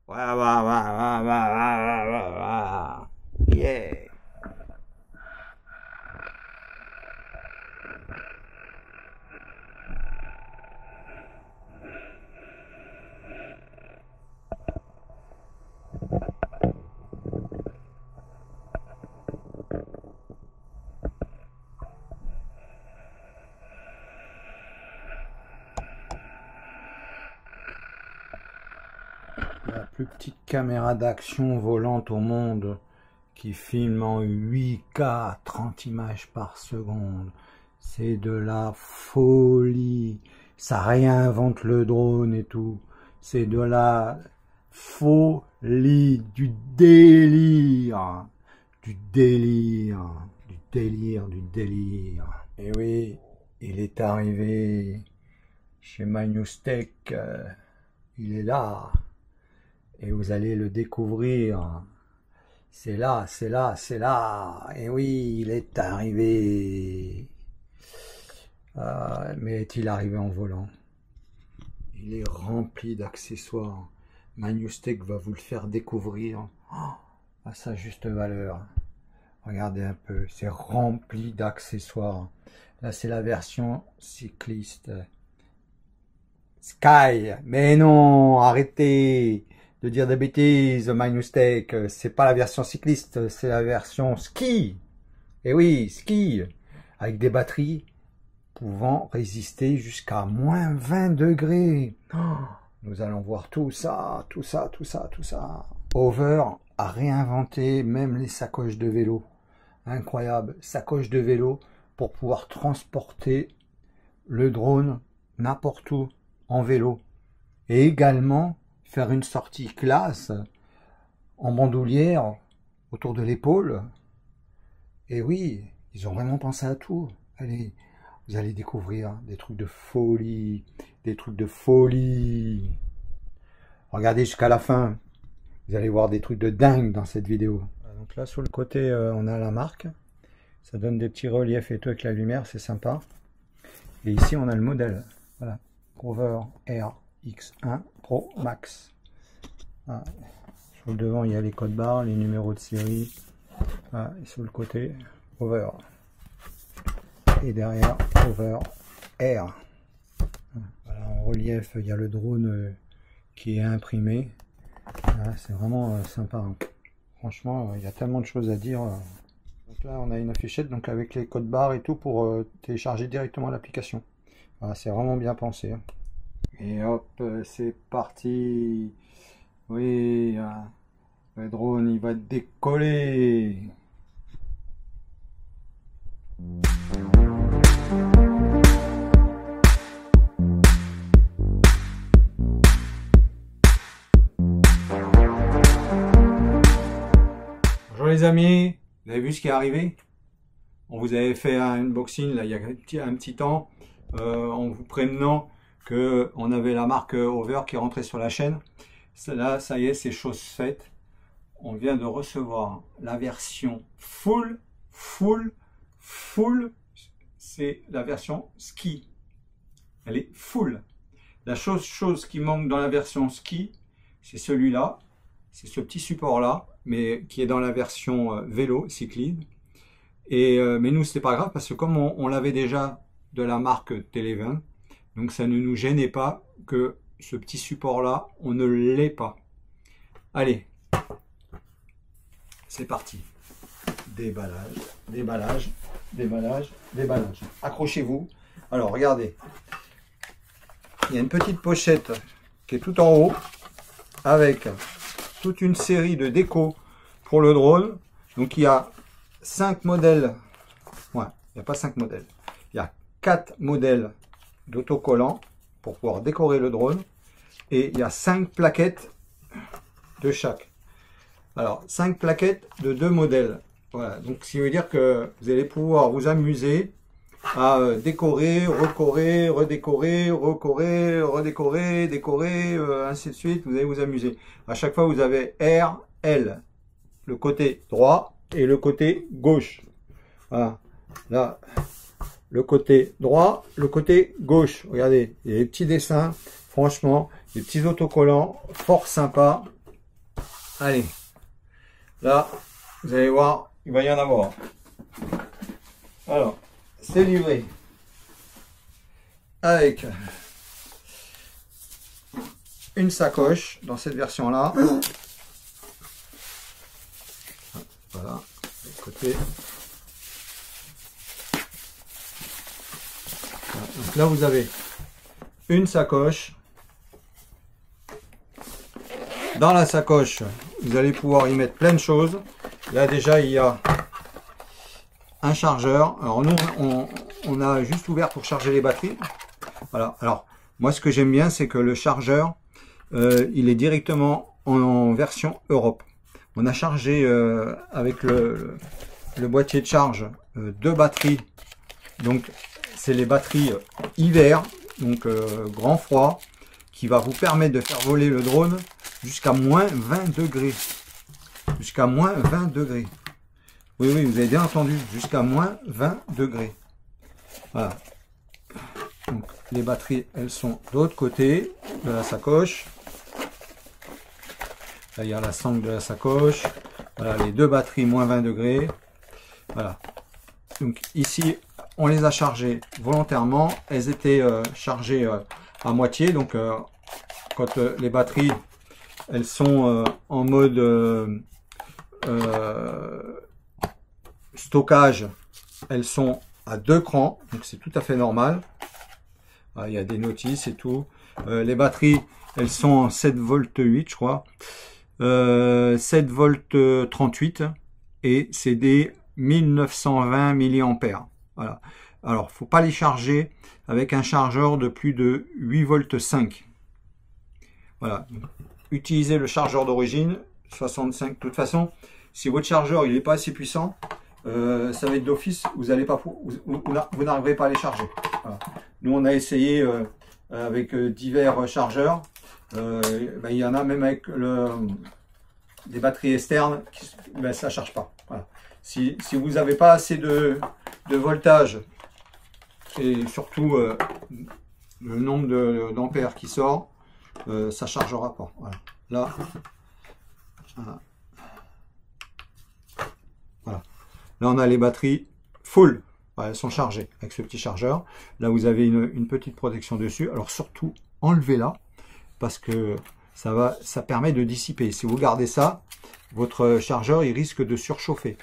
Yeah. La plus petite caméra d'action volante au monde qui filme en 8K 30 images par seconde. C'est de la folie. Ça réinvente le drone et tout. C'est de la folie, du délire. Du délire, du délire, du délire. Et oui, il est arrivé chez MyNewsTech. Il est là. Et vous allez le découvrir. C'est là, c'est là, c'est là. Et oui, il est arrivé. Mais est-il arrivé en volant? Il est rempli d'accessoires. MyNewsTech va vous le faire découvrir à sa juste valeur. Regardez un peu, c'est rempli d'accessoires. Là, c'est la version cycliste. Sky, mais non, arrêtez de dire des bêtises, MyNewsTech. C'est pas la version cycliste, c'est la version ski. Et oui, ski, avec des batteries pouvant résister jusqu'à moins 20 degrés. Nous allons voir tout ça, tout ça, tout ça, tout ça. Hover a réinventé même les sacoches de vélo. Incroyable, sacoche de vélo pour pouvoir transporter le drone n'importe où en vélo. Et également faire une sortie classe en bandoulière autour de l'épaule. Et oui, ils ont vraiment pensé à tout. Allez, vous allez découvrir des trucs de folie, des trucs de folie. Regardez jusqu'à la fin. Vous allez voir des trucs de dingue dans cette vidéo. Donc là, sur le côté, on a la marque. Ça donne des petits reliefs et tout avec la lumière, c'est sympa. Et ici, on a le modèle. Voilà, Rover RX1 Pro Max. Voilà. Sur le devant, il y a les codes barres, les numéros de série. Voilà. Et sur le côté, Rover. Et derrière, Rover R. Voilà, en relief, il y a le drone qui est imprimé. Voilà, c'est vraiment sympa. Hein. Franchement, il y a tellement de choses à dire. Donc là, on a une affichette donc avec les codes barres et tout pour télécharger directement l'application. Voilà, c'est vraiment bien pensé. Hein. Et hop, c'est parti. Oui, le drone, il va décoller. Bonjour les amis, vous avez vu ce qui est arrivé? On vous avait fait un unboxing là, il y a un petit temps en vous prévenant que on avait la marque Hover qui rentrait sur la chaîne. Là, ça y est, c'est chose faite. On vient de recevoir la version full. C'est la version ski. Elle est full. La chose qui manque dans la version ski, c'est celui-là. C'est ce petit support-là, mais qui est dans la version vélo, cyclisme. Et, mais nous, c'était pas grave parce que comme on l'avait déjà de la marque Télévin, donc ça ne nous gênait pas que ce petit support-là, on ne l'ait pas. Allez, c'est parti. Déballage, déballage, déballage, déballage. Accrochez-vous. Alors, regardez. Il y a une petite pochette qui est tout en haut avec toute une série de décos pour le drone. Donc, il y a 5 modèles. Ouais, il n'y a pas 5 modèles. Il y a 4 modèles d'autocollants pour pouvoir décorer le drone. Et il y a 5 plaquettes de chaque. Alors, 5 plaquettes de 2 modèles. Voilà, donc ce qui veut dire que vous allez pouvoir vous amuser à décorer, recorer, redécorer, recorer, redécorer, décorer, ainsi de suite. Vous allez vous amuser. À chaque fois, vous avez R, L, le côté droit et le côté gauche. Voilà, là, le côté droit, le côté gauche. Regardez, il y a des petits dessins, franchement, des petits autocollants, fort sympas. Allez, là, vous allez voir, il va y en avoir. Alors, c'est livré avec une sacoche dans cette version-là. Voilà, de côté. Voilà, donc là, vous avez une sacoche. Dans la sacoche, vous allez pouvoir y mettre plein de choses. Là, déjà, il y a un chargeur. Alors, nous, on a juste ouvert pour charger les batteries. Voilà. Alors, moi, ce que j'aime bien, c'est que le chargeur, il est directement en version Europe. On a chargé avec le boîtier de charge deux batteries. Donc, c'est les batteries hiver, donc grand froid, qui va vous permettre de faire voler le drone jusqu'à moins 20 degrés. Jusqu'à moins 20 degrés. Oui, oui, vous avez bien entendu, jusqu'à moins 20 degrés. Voilà. Donc, les batteries, elles sont de l'autre côté de la sacoche. Là, il y a la sangle de la sacoche. Voilà, les deux batteries, moins 20 degrés. Voilà. Donc, ici, on les a chargées volontairement. Elles étaient chargées à moitié. Donc, quand les batteries, elles sont en mode stockage, elles sont à 2 crans. Donc, c'est tout à fait normal. Voilà, il y a des notices et tout. Les batteries, elles sont en 7 volts 8, je crois. 7 volts 38 et c'est des 1920 milliampères. Voilà. Alors, faut pas les charger avec un chargeur de plus de 8 volts 5. Voilà. Utilisez le chargeur d'origine 65. De toute façon, si votre chargeur il n'est pas assez puissant, ça va être d'office. Vous allez pas, vous n'arriverez pas à les charger. Voilà. Nous, on a essayé avec divers chargeurs. Ben, il y en a même avec des batteries externes, ben, ça ne charge pas. Voilà. Si vous n'avez pas assez de voltage et surtout le nombre d'ampères qui sort, ça ne chargera pas. Voilà. Là, voilà. Là, on a les batteries full. Voilà, elles sont chargées avec ce petit chargeur. Là, vous avez une petite protection dessus. Alors surtout, enlevez-la, parce que ça permet de dissiper. Si vous gardez ça, votre chargeur il risque de surchauffer.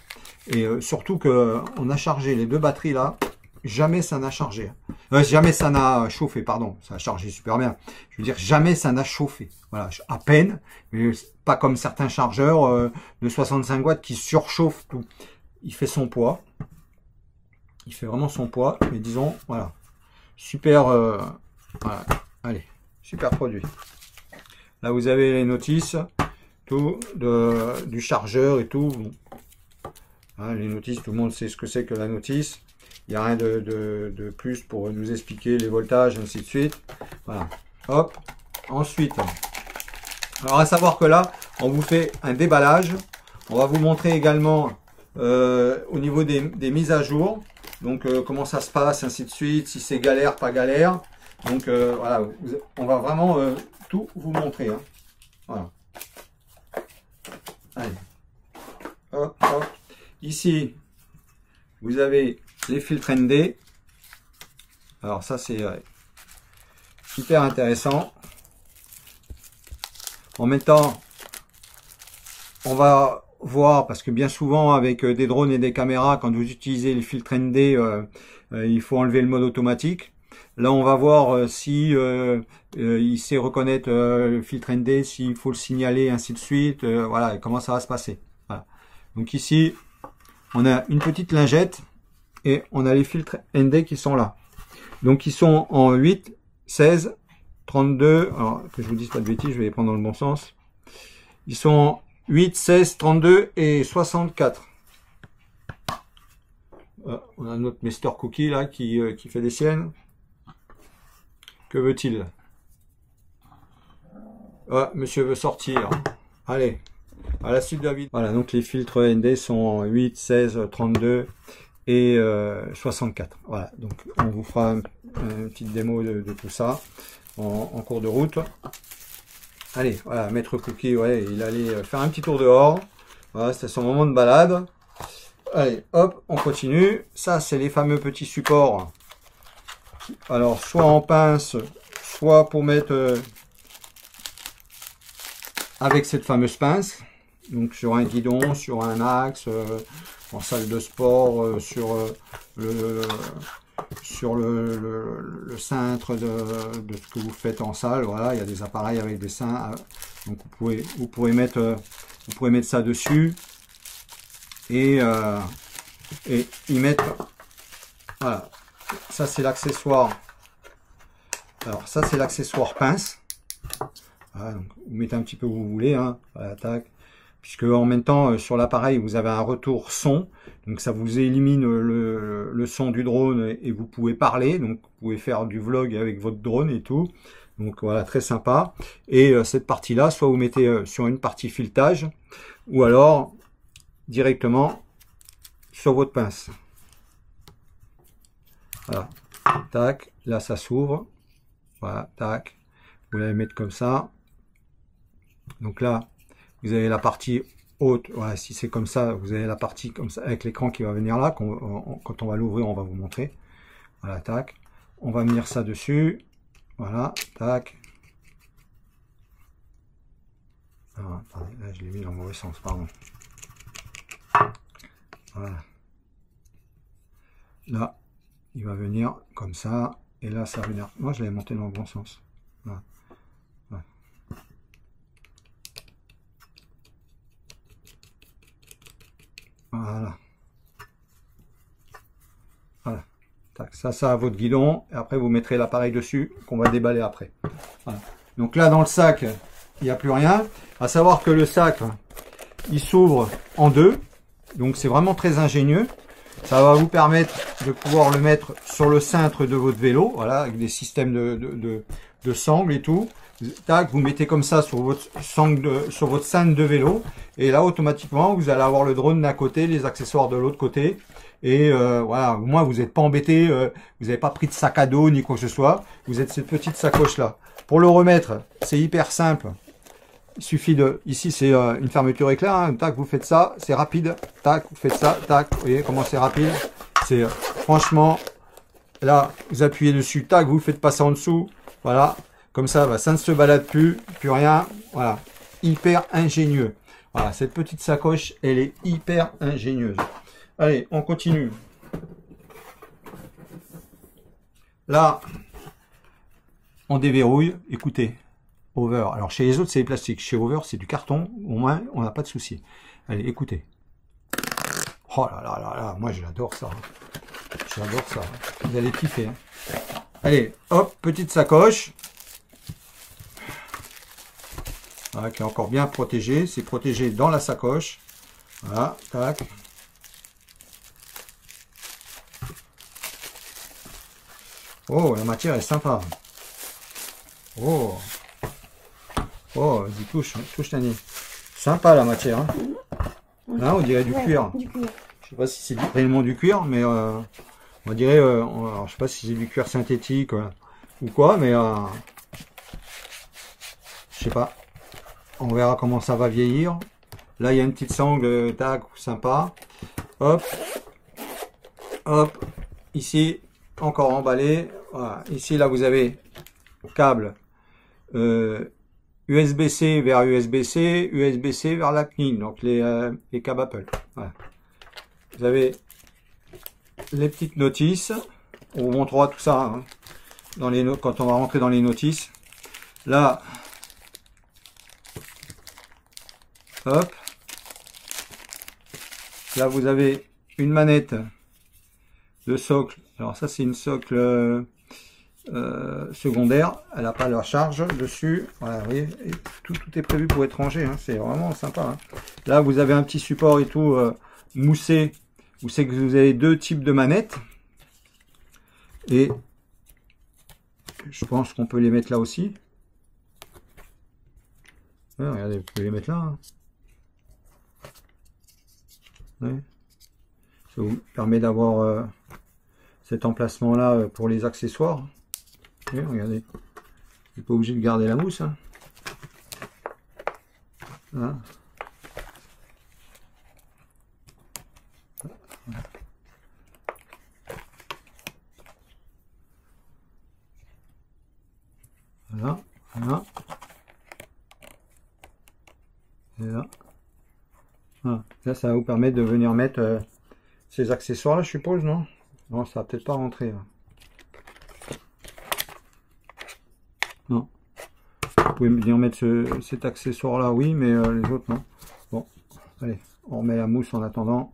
Et surtout que on a chargé les deux batteries là, jamais ça n'a chargé. Jamais ça n'a chauffé, pardon. Ça a chargé super bien. Je veux dire, jamais ça n'a chauffé. Voilà, à peine, mais pas comme certains chargeurs de 65 watts qui surchauffent tout. Il fait son poids. Il fait vraiment son poids. Mais disons, voilà, super. Voilà, allez, super produit. Là, vous avez les notices, tout du chargeur et tout. Hein, les notices, tout le monde sait ce que c'est que la notice. Il n'y a rien de plus pour nous expliquer les voltages, ainsi de suite. Voilà. Hop. Ensuite, alors à savoir que là, on vous fait un déballage. On va vous montrer également au niveau des mises à jour. Donc, comment ça se passe, ainsi de suite. Si c'est galère, pas galère. Donc, voilà. On va vraiment tout vous montrer. Hein. Voilà. Allez. Hop, hop. Ici, vous avez les filtres ND. Alors ça, c'est hyper intéressant. En même temps, on va voir, parce que bien souvent, avec des drones et des caméras, quand vous utilisez les filtres ND, il faut enlever le mode automatique. Là, on va voir si il sait reconnaître le filtre ND, s'il faut le signaler, ainsi de suite. Voilà, comment ça va se passer. Voilà. Donc ici, on a une petite lingette et on a les filtres ND qui sont là. Donc ils sont en 8, 16, 32. Alors que je vous dise pas de bêtises, je vais les prendre dans le bon sens. Ils sont en 8, 16, 32 et 64. On a notre Mr Cookie là qui fait des siennes. Que veut-il? Monsieur veut sortir. Allez, à la suite de la vidéo. Voilà, donc les filtres ND sont en 8, 16, 32 et 64. Voilà, donc on vous fera une petite démo de tout ça en cours de route. Allez, voilà, Maître Cookie, ouais, il allait faire un petit tour dehors. Voilà, c'était son moment de balade. Allez, hop, on continue. Ça, c'est les fameux petits supports. Alors, soit en pince, soit pour mettre avec cette fameuse pince. Donc, sur un guidon, sur un axe, en salle de sport, le cintre de ce que vous faites en salle. Voilà, il y a des appareils avec des seins. Donc, vous pourrez mettre ça dessus. Et y mettre, voilà, ça c'est l'accessoire. Alors ça c'est l'accessoire pince. Voilà, donc vous mettez un petit peu où vous voulez, hein. Voilà, tac. Puisque en même temps sur l'appareil vous avez un retour son, donc ça vous élimine le son du drone et vous pouvez parler, donc vous pouvez faire du vlog avec votre drone et tout. Donc voilà, très sympa. Et cette partie là, soit vous mettez sur une partie filetage, ou alors directement sur votre pince. Voilà, tac, là ça s'ouvre. Voilà, tac, vous l'allez mettre comme ça. Donc là, vous avez la partie haute. Voilà, si c'est comme ça, vous avez la partie comme ça avec l'écran qui va venir là. Quand on va l'ouvrir, on va vous montrer. Voilà, tac. On va venir ça dessus. Voilà, tac. Ah, attendez, là je l'ai mis dans le mauvais sens, pardon. Voilà. Là, il va venir comme ça. Et là, ça va venir. Moi, je l'ai monté dans le bon sens. Voilà. Voilà. Voilà. Voilà. Tac. Ça à votre guidon. Et après, vous mettrez l'appareil dessus qu'on va déballer après. Voilà. Donc là, dans le sac, il n'y a plus rien. À savoir que le sac, il s'ouvre en deux. Donc c'est vraiment très ingénieux. Ça va vous permettre de pouvoir le mettre sur le cintre de votre vélo, voilà, avec des systèmes de sangles et tout. Tac, vous mettez comme ça sur votre cintre de vélo, et là automatiquement vous allez avoir le drone d'un côté, les accessoires de l'autre côté. Et voilà, au moins vous n'êtes pas embêté, vous n'avez pas pris de sac à dos ni quoi que ce soit. Vous êtes cette petite sacoche là. Pour le remettre, c'est hyper simple. Il suffit de, ici c'est une fermeture éclair, hein. Tac, vous faites ça, c'est rapide, tac, vous faites ça, tac, vous voyez comment c'est rapide, c'est franchement, là, vous appuyez dessus, tac, vous faites passer en dessous, voilà, comme ça, bah, ça ne se balade plus rien, voilà, hyper ingénieux, voilà, cette petite sacoche, elle est hyper ingénieuse. Allez, on continue. Là, on déverrouille, écoutez. Over. Alors chez les autres c'est des plastiques, chez Over c'est du carton, au moins on n'a pas de souci. Allez, écoutez. Oh là là là là, moi j'adore ça. J'adore ça. Vous allez kiffer. Hein. Allez, hop, petite sacoche. Voilà, qui est encore bien protégée. C'est protégé dans la sacoche. Voilà, tac. Oh, la matière est sympa. Oh. Oh, vas-y, touche ta nez. Sympa la matière. Hein. Là, on dirait du cuir. Du cuir. Je sais pas si c'est réellement du cuir, mais on dirait. Alors, je sais pas si c'est du cuir synthétique ou quoi, mais je sais pas. On verra comment ça va vieillir. Là, il y a une petite sangle, tac, sympa. Hop, hop. Ici, encore emballé. Voilà. Ici, là, vous avez câble. USB-C vers USB-C, USB-C vers la CNI, donc les câbles Apple. Voilà. Vous avez les petites notices. On vous montrera tout ça hein, quand on va rentrer dans les notices. Là, hop. Là, vous avez une manette de socle. Alors ça, c'est une socle secondaire, elle n'a pas leur charge dessus, voilà, vous voyez, tout est prévu pour être rangé, hein. C'est vraiment sympa. Hein. Là vous avez un petit support et tout moussé, vous savez que vous avez deux types de manettes, et je pense qu'on peut les mettre là aussi. Ouais, regardez, vous pouvez les mettre là. Hein. Ouais. Ça vous permet d'avoir cet emplacement là pour les accessoires. Regardez, vous n'êtes pas obligé de garder la mousse. Hein. Hein. Voilà, voilà. Et là. Voilà. Là, ça va vous permettre de venir mettre ces accessoires là, je suppose, non? Non, ça va peut-être pas rentrer là. Non. Vous pouvez venir mettre cet accessoire là, oui, mais les autres non. Bon, allez, on remet la mousse en attendant.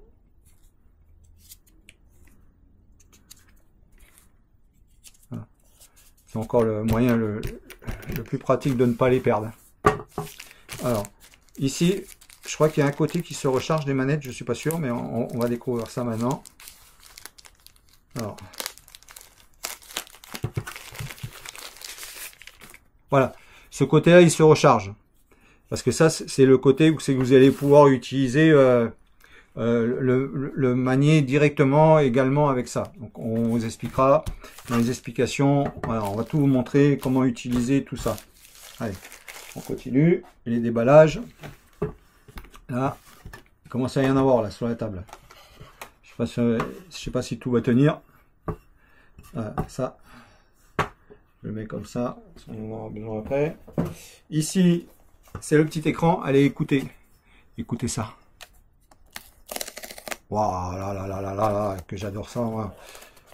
Voilà. C'est encore le moyen le plus pratique de ne pas les perdre. Alors, ici, je crois qu'il y a un côté qui se recharge des manettes, je suis pas sûr, mais on va découvrir ça maintenant. Alors, voilà, ce côté-là, il se recharge. Parce que ça, c'est le côté où c'est que vous allez pouvoir utiliser le manier directement également avec ça. Donc, on vous expliquera dans les explications. Voilà, on va tout vous montrer comment utiliser tout ça. Allez, on continue. Les déballages. Là, il commence à y en avoir là sur la table. Je sais pas si tout va tenir. Voilà, ça, je le mets comme ça. On en aura besoin après. Ici, c'est le petit écran. Allez, écoutez ça. Waouh, là là là là là là, que j'adore ça. Moi.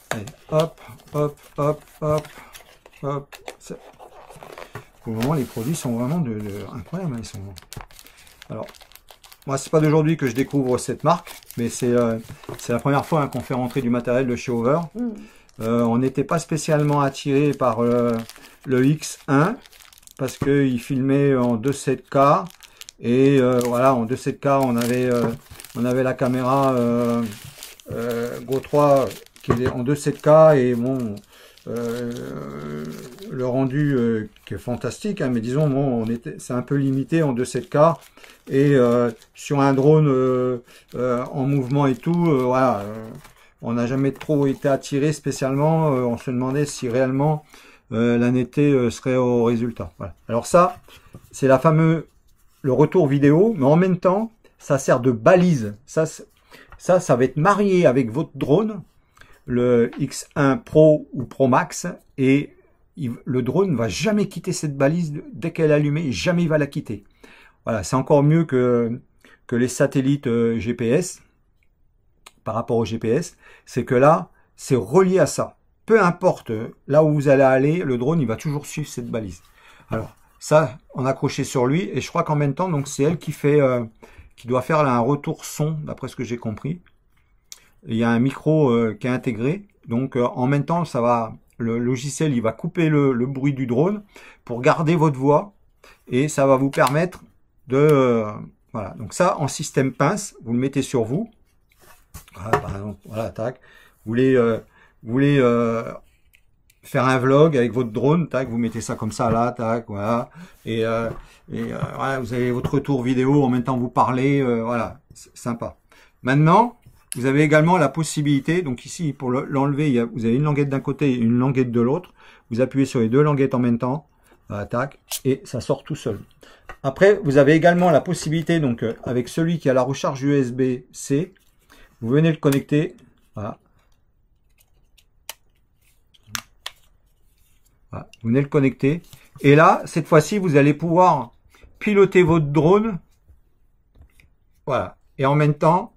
Allez, hop, hop, hop, hop, hop. Pour le moment, les produits sont vraiment incroyables. Ils sont. Alors, moi, c'est pas d'aujourd'hui que je découvre cette marque, mais c'est la première fois qu'on fait rentrer du matériel de chez Over. On n'était pas spécialement attiré par le X1 parce qu'il filmait en 2.7K et voilà, en 2.7K on avait la caméra Go 3 qui est en 2.7K et bon le rendu qui est fantastique, hein, mais disons bon, c'est un peu limité en 2.7K et sur un drone en mouvement et tout, voilà. On n'a jamais trop été attiré spécialement, on se demandait si réellement la netteté serait au résultat. Voilà. Alors ça, c'est le retour vidéo, mais en même temps, ça sert de balise. Ça va être marié avec votre drone, le X1 Pro ou Pro Max, et le drone ne va jamais quitter cette balise dès qu'elle est allumée, jamais il va la quitter. Voilà, c'est encore mieux que les satellites GPS. Par rapport au GPS, c'est que là, c'est relié à ça. Peu importe là où vous allez aller, le drone, il va toujours suivre cette balise. Alors, ça, on a accroché sur lui, et je crois qu'en même temps, donc c'est elle qui doit faire là, un retour son, d'après ce que j'ai compris. Il y a un micro qui est intégré, donc en même temps, le logiciel, il va couper le bruit du drone pour garder votre voix, et ça va vous permettre de... voilà, donc ça, en système pince, vous le mettez sur vous. Voilà, par exemple, voilà, tac. Vous voulez faire un vlog avec votre drone, tac, vous mettez ça comme ça là, tac, voilà. Et voilà, vous avez votre retour vidéo en même temps vous parlez, voilà, c'est sympa. Maintenant, vous avez également la possibilité, donc ici pour l'enlever, vous avez une languette d'un côté et une languette de l'autre. Vous appuyez sur les deux languettes en même temps, voilà, tac, et ça sort tout seul. Après, vous avez également la possibilité, donc avec celui qui a la recharge USB-C. Vous venez le connecter, voilà. Voilà. Vous venez le connecter. Et là, cette fois-ci, vous allez pouvoir piloter votre drone. Voilà. Et en même temps,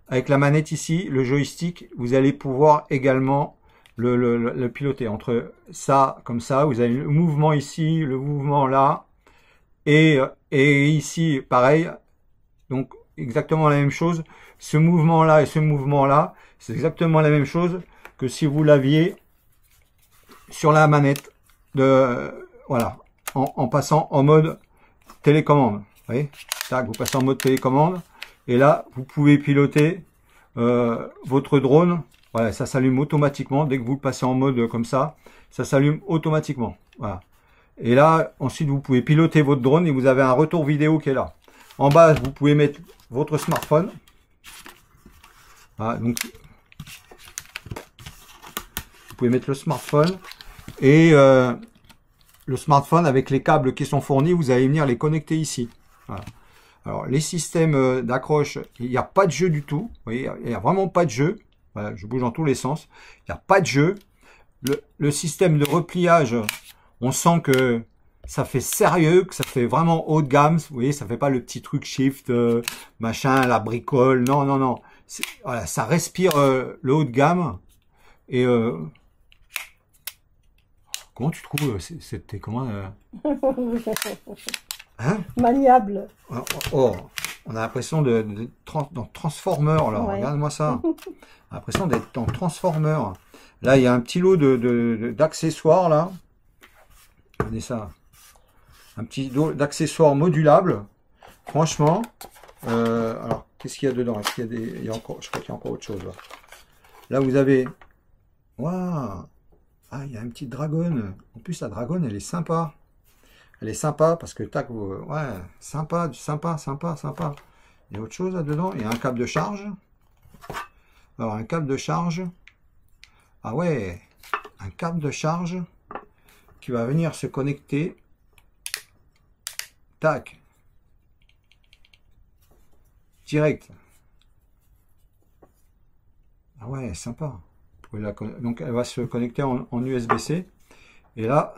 avec la manette ici, le joystick, vous allez pouvoir également le piloter. Entre ça, comme ça, vous avez le mouvement ici, le mouvement là. Et ici, pareil. Donc, exactement la même chose. Ce mouvement-là et ce mouvement-là, c'est exactement la même chose que si vous l'aviez sur la manette voilà, en passant en mode télécommande. Vous voyez, tac, vous passez en mode télécommande et là, vous pouvez piloter votre drone. Voilà, ça s'allume automatiquement dès que vous le passez en mode comme ça s'allume automatiquement. Voilà. Et là, ensuite, vous pouvez piloter votre drone et vous avez un retour vidéo qui est là. En bas, vous pouvez mettre votre smartphone. Voilà, donc vous pouvez mettre le smartphone et le smartphone avec les câbles qui sont fournis, vous allez venir les connecter ici. Voilà. Alors, les systèmes d'accroche, il n'y a pas de jeu du tout. Vous voyez, il n'y a vraiment pas de jeu. Voilà, je bouge dans tous les sens. Il n'y a pas de jeu. Le système de repliage, on sent que ça fait sérieux, que ça fait vraiment haut de gamme. Vous voyez, ça fait pas le petit truc shift, machin, la bricole. Non, non, non. Voilà, ça respire le haut de gamme. Et comment tu trouves c'était comment hein? Maniable. Oh, on a l'impression dans Transformer là. Ouais. Regarde-moi ça. On a l'impression d'être dans Transformer. Là, il y a un petit lot d'accessoires là. Regardez ça. Un petit lot d'accessoires modulables. Franchement. Alors, qu'est-ce qu'il y a dedans? Est-ce qu'il y a des. Il y a encore, je crois qu'il y a encore autre chose là. Là, vous avez. Waouh! Ah, il y a une petite dragonne. En plus, la dragonne, elle est sympa. Elle est sympa parce que tac, ouais, sympa, sympa, sympa, sympa. Il y a autre chose là-dedans. Il y a un câble de charge. Alors, un câble de charge. Ah ouais, un câble de charge qui va venir se connecter. Tac. Direct. Ah ouais, sympa. Donc elle va se connecter en USB-C. Et là,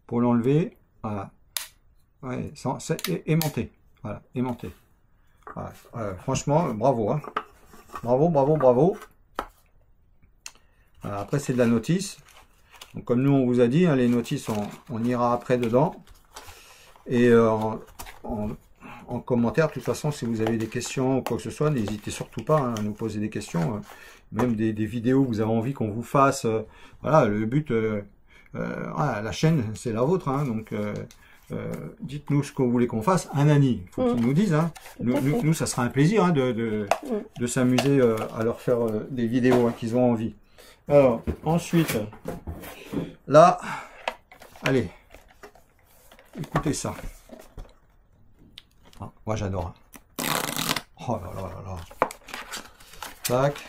pour l'enlever, voilà. Ouais, c'est aimanté. Voilà, aimanté. Voilà. Franchement, bravo. Hein. Bravo, bravo, bravo. Voilà, après, c'est de la notice. Donc, comme nous, on vous a dit, hein, les notices, on ira après dedans. Et en commentaire, de toute façon, si vous avez des questions ou quoi que ce soit, n'hésitez surtout pas hein, à nous poser des questions. Même des vidéos que vous avez envie qu'on vous fasse. Voilà, le but, voilà, la chaîne, c'est la vôtre. Hein, donc, dites-nous ce que vous voulez qu'on fasse. Un Annie, il faut qu'ils nous disent. Hein. Nous, ça sera un plaisir hein, de s'amuser à leur faire des vidéos hein, qu'ils ont envie. Alors, ensuite, là, allez, écoutez ça. Ah, moi, j'adore. Hein. Oh là là là là. Tac.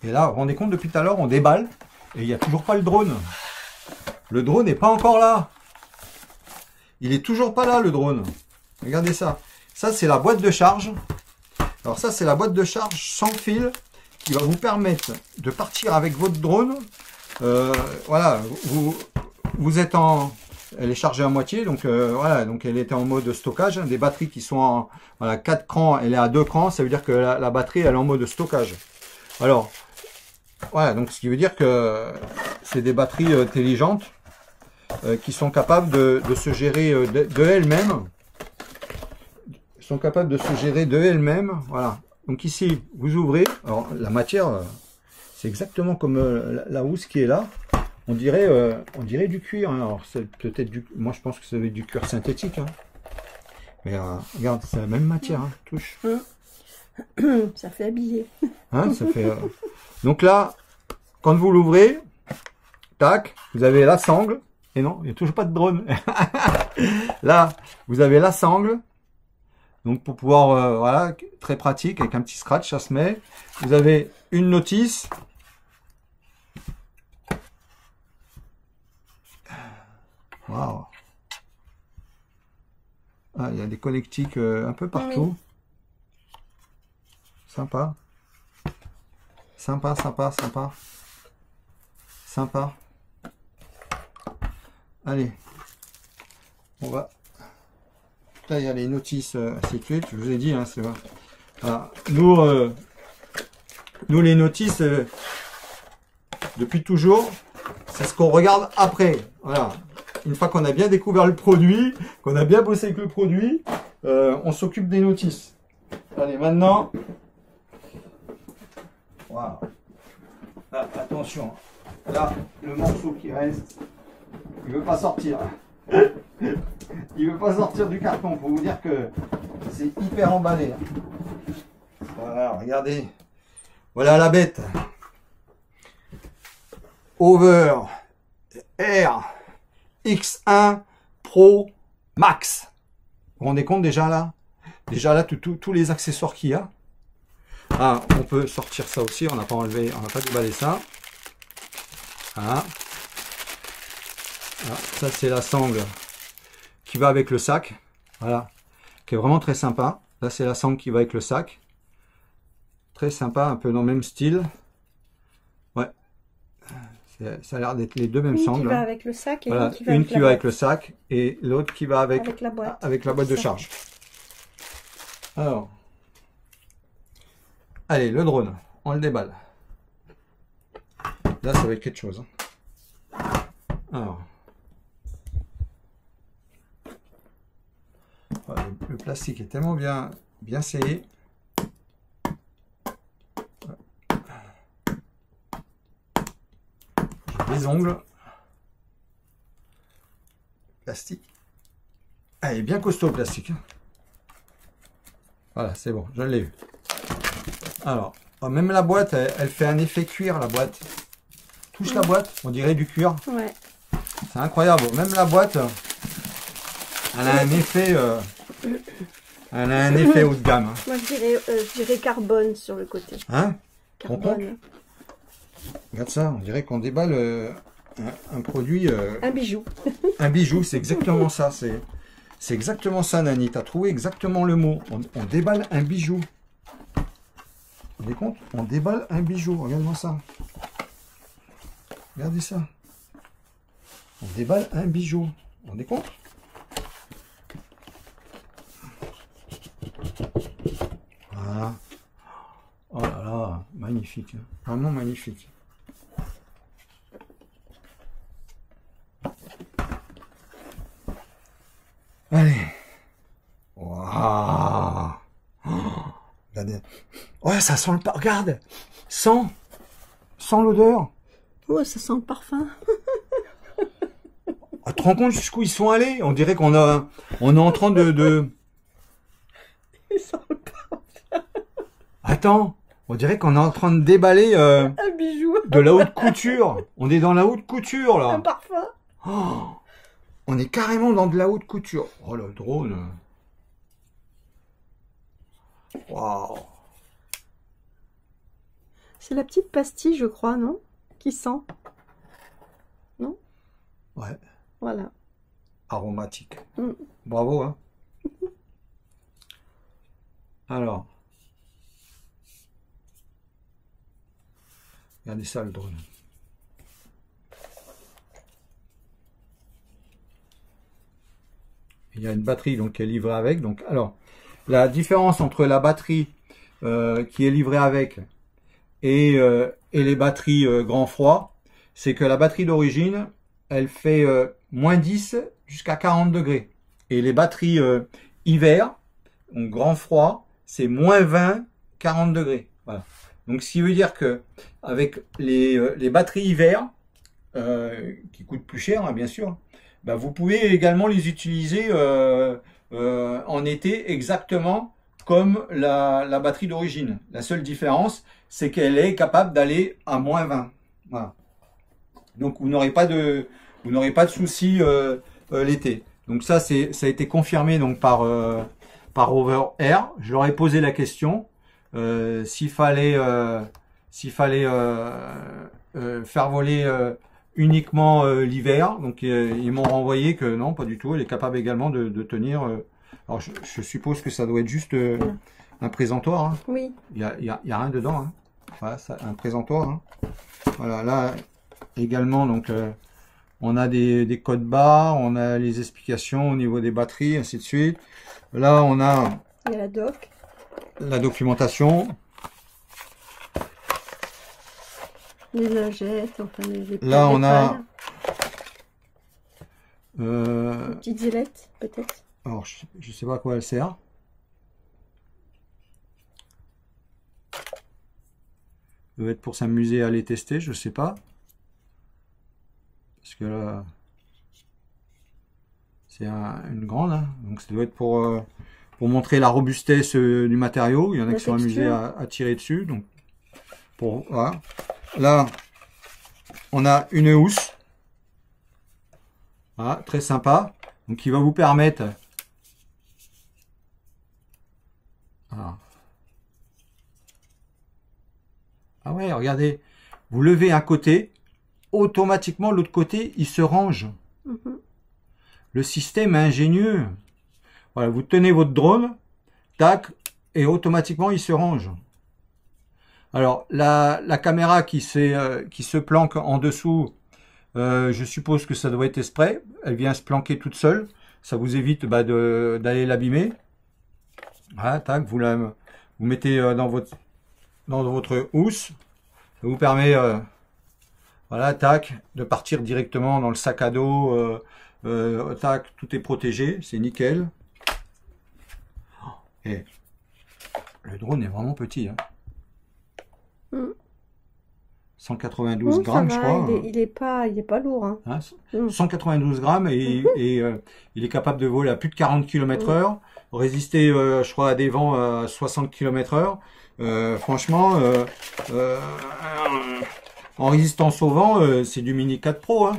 Et là, vous vous rendez compte, depuis tout à l'heure, on déballe et il n'y a toujours pas le drone. Le drone n'est pas encore là. Il est toujours pas là, le drone. Regardez ça. Ça, c'est la boîte de charge. Alors ça, c'est la boîte de charge sans fil qui va vous permettre de partir avec votre drone. Voilà, vous êtes en... Elle est chargée à moitié, donc voilà, donc elle était en mode stockage. Hein, des batteries qui sont en voilà, 4 crans, elle est à 2 crans, ça veut dire que la batterie, elle est en mode stockage. Alors, voilà, donc ce qui veut dire que c'est des batteries intelligentes qui sont capables de se gérer de elles-mêmes. Sont capables de se gérer de elles-mêmes. Voilà. Donc ici, vous ouvrez. Alors la matière, c'est exactement comme la housse qui est là. On dirait du cuir. Hein. Alors c'est peut-être du. Moi je pense que ça va être du cuir synthétique. Hein. Mais regarde, c'est la même matière. Hein. Touche. Ça fait habiller. Hein, ça fait. Donc là, quand vous l'ouvrez, tac, vous avez la sangle. Et non, il n'y a toujours pas de drone. Là, vous avez la sangle. Donc pour pouvoir, voilà, très pratique, avec un petit scratch, ça se met. Vous avez une notice. Waouh. Ah, il y a des connectiques un peu partout. Sympa. Sympa, sympa, sympa. Sympa. Allez. On va... Là, il y a les notices ainsi de suite. Je vous ai dit, hein, c'est vrai. Voilà. Nous, les notices, depuis toujours, c'est ce qu'on regarde après. Voilà. Une fois qu'on a bien découvert le produit, qu'on a bien bossé avec le produit, on s'occupe des notices. Allez, maintenant. Voilà. Là, attention. Là, le morceau qui reste, il ne veut pas sortir. Il ne veut pas sortir du carton. Pour vous dire que c'est hyper emballé. Voilà, regardez. Voilà la bête. Over R X1 Pro Max. Vous vous rendez compte déjà là? Déjà là, tous les accessoires qu'il y a. Ah, on peut sortir ça aussi. On n'a pas enlevé, on n'a pas déballé ça. Voilà. Voilà, ça c'est la sangle qui va avec le sac. Voilà. qui est vraiment très sympa. Là, c'est la sangle qui va avec le sac. Très sympa, un peu dans le même style. Ouais. Ça a l'air d'être les deux mêmes sangles. Une qui va avec le sac et voilà, une qui va avec le sac et l'autre qui va avec la boîte, de charge. Alors, allez, le drone, on le déballe. Là, ça va être quelque chose. Alors, le plastique est tellement bien scellé. J'ai les ongles. Plastique. Ah, il est bien costaud le plastique. Voilà, c'est bon, je l'ai eu. Alors, même la boîte, elle fait un effet cuir, la boîte. Touche la boîte, on dirait du cuir. Ouais. C'est incroyable. Même la boîte, elle a un effet, haut de gamme. Moi, je dirais carbone sur le côté. Hein? Carbone. Regarde ça, on dirait qu'on déballe un produit. Un bijou. Un bijou, c'est exactement ça. C'est exactement ça, Nani. Tu as trouvé exactement le mot. On déballe un bijou. Vous vous rendez compte? On déballe un bijou. Regarde-moi ça. Regardez ça. On déballe un bijou. Vous vous rendez compte? Voilà. Oh là là, magnifique. Vraiment magnifique. Allez. Waouh. Regardez. Ouais, ça sent le... Regarde. Sent l'odeur. Oh, ça sent le parfum. Tu te rends compte jusqu'où ils sont allés? On dirait qu'on est en train de... Il sent le parfum. Attends, on dirait qu'on est en train de déballer Un bijou. de la haute couture. On est dans la haute couture, là. Un parfum. Oh, on est carrément dans de la haute couture. Oh, le drone. Waouh. C'est la petite pastille, je crois, non? Qui sent? Non? Ouais. Voilà. Aromatique. Mm. Bravo, hein. Alors. Regardez ça, le drone. Il y a une batterie donc qui est livrée avec. Donc, alors, la différence entre la batterie qui est livrée avec et les batteries grand froid, c'est que la batterie d'origine, elle fait moins 10 jusqu'à 40 degrés. Et les batteries hiver, donc grand froid, c'est moins 20, 40 degrés. Voilà. Donc, ce qui veut dire que avec les batteries hiver, qui coûtent plus cher, hein, bien sûr, bah, vous pouvez également les utiliser en été exactement comme la batterie d'origine. La seule différence, c'est qu'elle est capable d'aller à moins 20. Voilà. Donc, vous n'aurez pas de soucis l'été. Donc ça a été confirmé donc par Over Air. Je leur ai posé la question s'il fallait faire voler uniquement l'hiver. Donc ils m'ont renvoyé que non, pas du tout. Elle est capable également de tenir. Alors je suppose que ça doit être juste un présentoir. Hein. Oui. Il y a rien dedans. Hein. Voilà, ça, un présentoir. Hein. Voilà, là également donc. On a des codes barres, on a les explications au niveau des batteries, ainsi de suite. Là, on a il y a la doc. La documentation. Les lingettes, enfin les là, on a les petites ailettes, peut-être. Alors, je sais pas à quoi elle sert. Ça doit être pour s'amuser à les tester, je sais pas. Parce que là, c'est une grande, hein. Donc ça doit être pour montrer la robustesse du matériau. Il y en a qui sont amusés à tirer dessus. Donc, voilà. Là, on a une housse. Voilà, très sympa. Donc qui va vous permettre... Voilà. Ah ouais, regardez. Vous levez un côté... automatiquement l'autre côté il se range. Le système est ingénieux. Voilà, vous tenez votre drone, tac, et automatiquement il se range. Alors la caméra qui se planque en dessous, je suppose que ça doit être exprès. Elle vient se planquer toute seule. Ça vous évite d'aller l'abîmer. Voilà, tac, vous mettez dans votre housse. Ça vous permet, voilà, tac, de partir directement dans le sac à dos. Tac, tout est protégé, c'est nickel. Et le drone est vraiment petit. Hein. 192 grammes, je crois. Il est pas lourd. Hein. 192 grammes et il est capable de voler à plus de 40 km/h, résister, je crois, à des vents à 60 km/h. Franchement, en résistance au vent, c'est du Mini 4 Pro. Hein.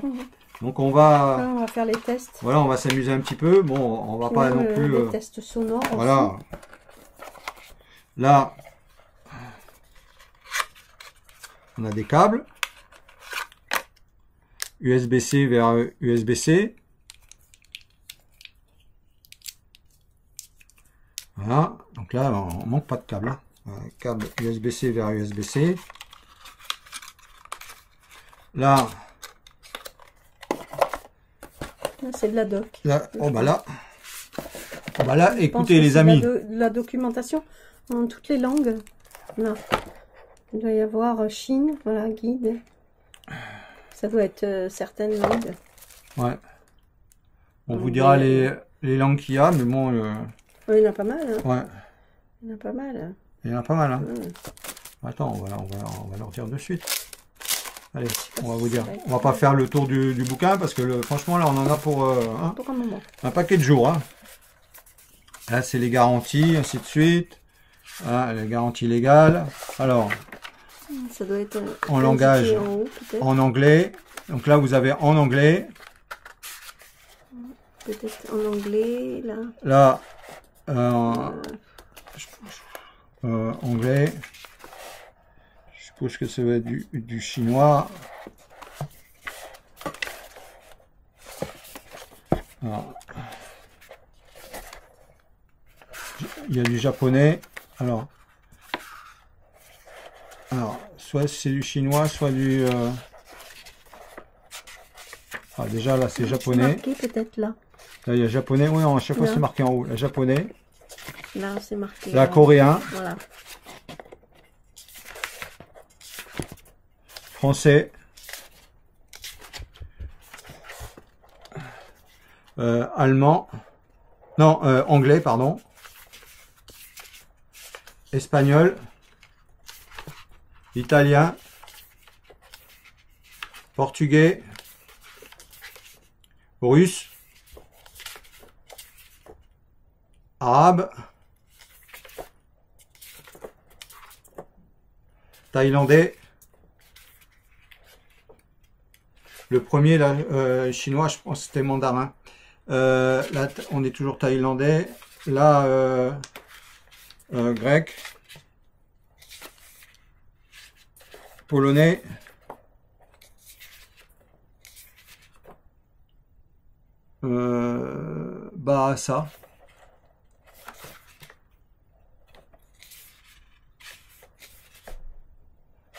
Donc on va faire les tests. Voilà, on va s'amuser un petit peu. Bon, on va pas non plus. Les tests sonores. Voilà. Aussi. Là, on a des câbles. USB-C vers USB-C. Voilà. Donc là, on manque pas de câble. Hein. Câble USB-C vers USB-C. Là. C'est de la doc. Là, là, écoutez les amis. La documentation en toutes les langues. Là. Il doit y avoir Chine, voilà, guide. Ça doit être certaines langues. Ouais. On vous dira les langues qu'il y a, mais bon. Il y en a pas mal. Hein. Ouais. Il y en a pas mal. Il y en a pas mal. Hein. Attends, on va leur dire de suite. Allez, on va vous dire. On va pas faire le tour du bouquin parce que franchement là on en a pour un moment. Un paquet de jours. Hein. Là c'est les garanties, ainsi de suite. Hein, les garanties légales. Alors, ça doit être en langage, en anglais. Donc là vous avez en anglais. Peut-être en anglais là. Là, anglais. Je suppose que ça va être du chinois. Alors, il y a du japonais. Alors soit c'est du chinois, soit du... déjà là c'est japonais. Marqué peut-être là. Là il y a japonais, oui, à chaque fois c'est marqué en haut. Là, japonais. Là c'est marqué. Là coréen. Voilà. Français, allemand, non, anglais, pardon, espagnol, italien, portugais, russe, arabe, thaïlandais. Le premier, là, chinois, je pense que c'était mandarin. Là, on est toujours thaïlandais. Là, grec. Polonais. Ça.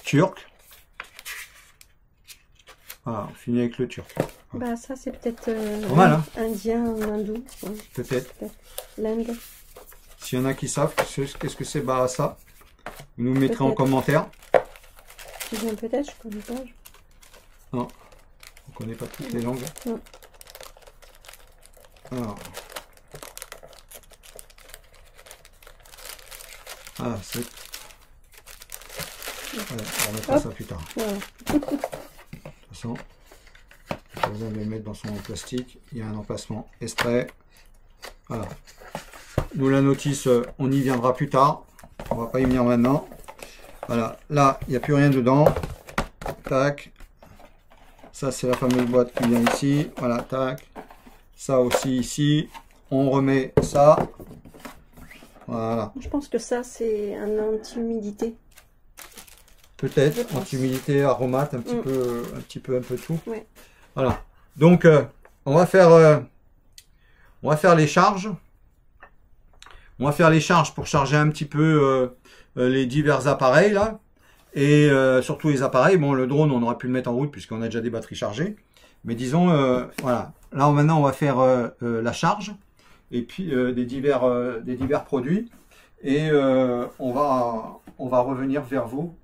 Turc. Voilà, on finit avec le turc. Bah ça c'est peut-être hein, indien ou hindou. Ouais. Peut-être. L'Inde. S'il y en a qui savent qu'est-ce que c'est ça, vous nous mettrez en commentaire. Peut-être, je connais pas. Non, on connaît pas toutes les langues. Non. Alors. C'est... Ouais, on remettra ça plus tard. Ouais. De toute façon, pas besoin de le mettre dans son plastique. Il y a un emplacement extrait. Voilà. Nous, la notice, on y viendra plus tard. On va pas y venir maintenant. Voilà. Là, il n'y a plus rien dedans. Tac. Ça, c'est la fameuse boîte qui vient ici. Voilà. Tac. Ça aussi ici. On remet ça. Voilà. Je pense que ça, c'est un anti-humidité. Peut-être, anti-humidité, aromate, un petit peu tout. Ouais. Voilà. Donc, on va faire les charges. On va faire les charges pour charger un petit peu les divers appareils là. Et surtout les appareils. Bon, le drone, on aurait pu le mettre en route puisqu'on a déjà des batteries chargées. Mais disons, voilà. Là, maintenant, on va faire la charge. Et puis des divers produits. Et on va revenir vers vous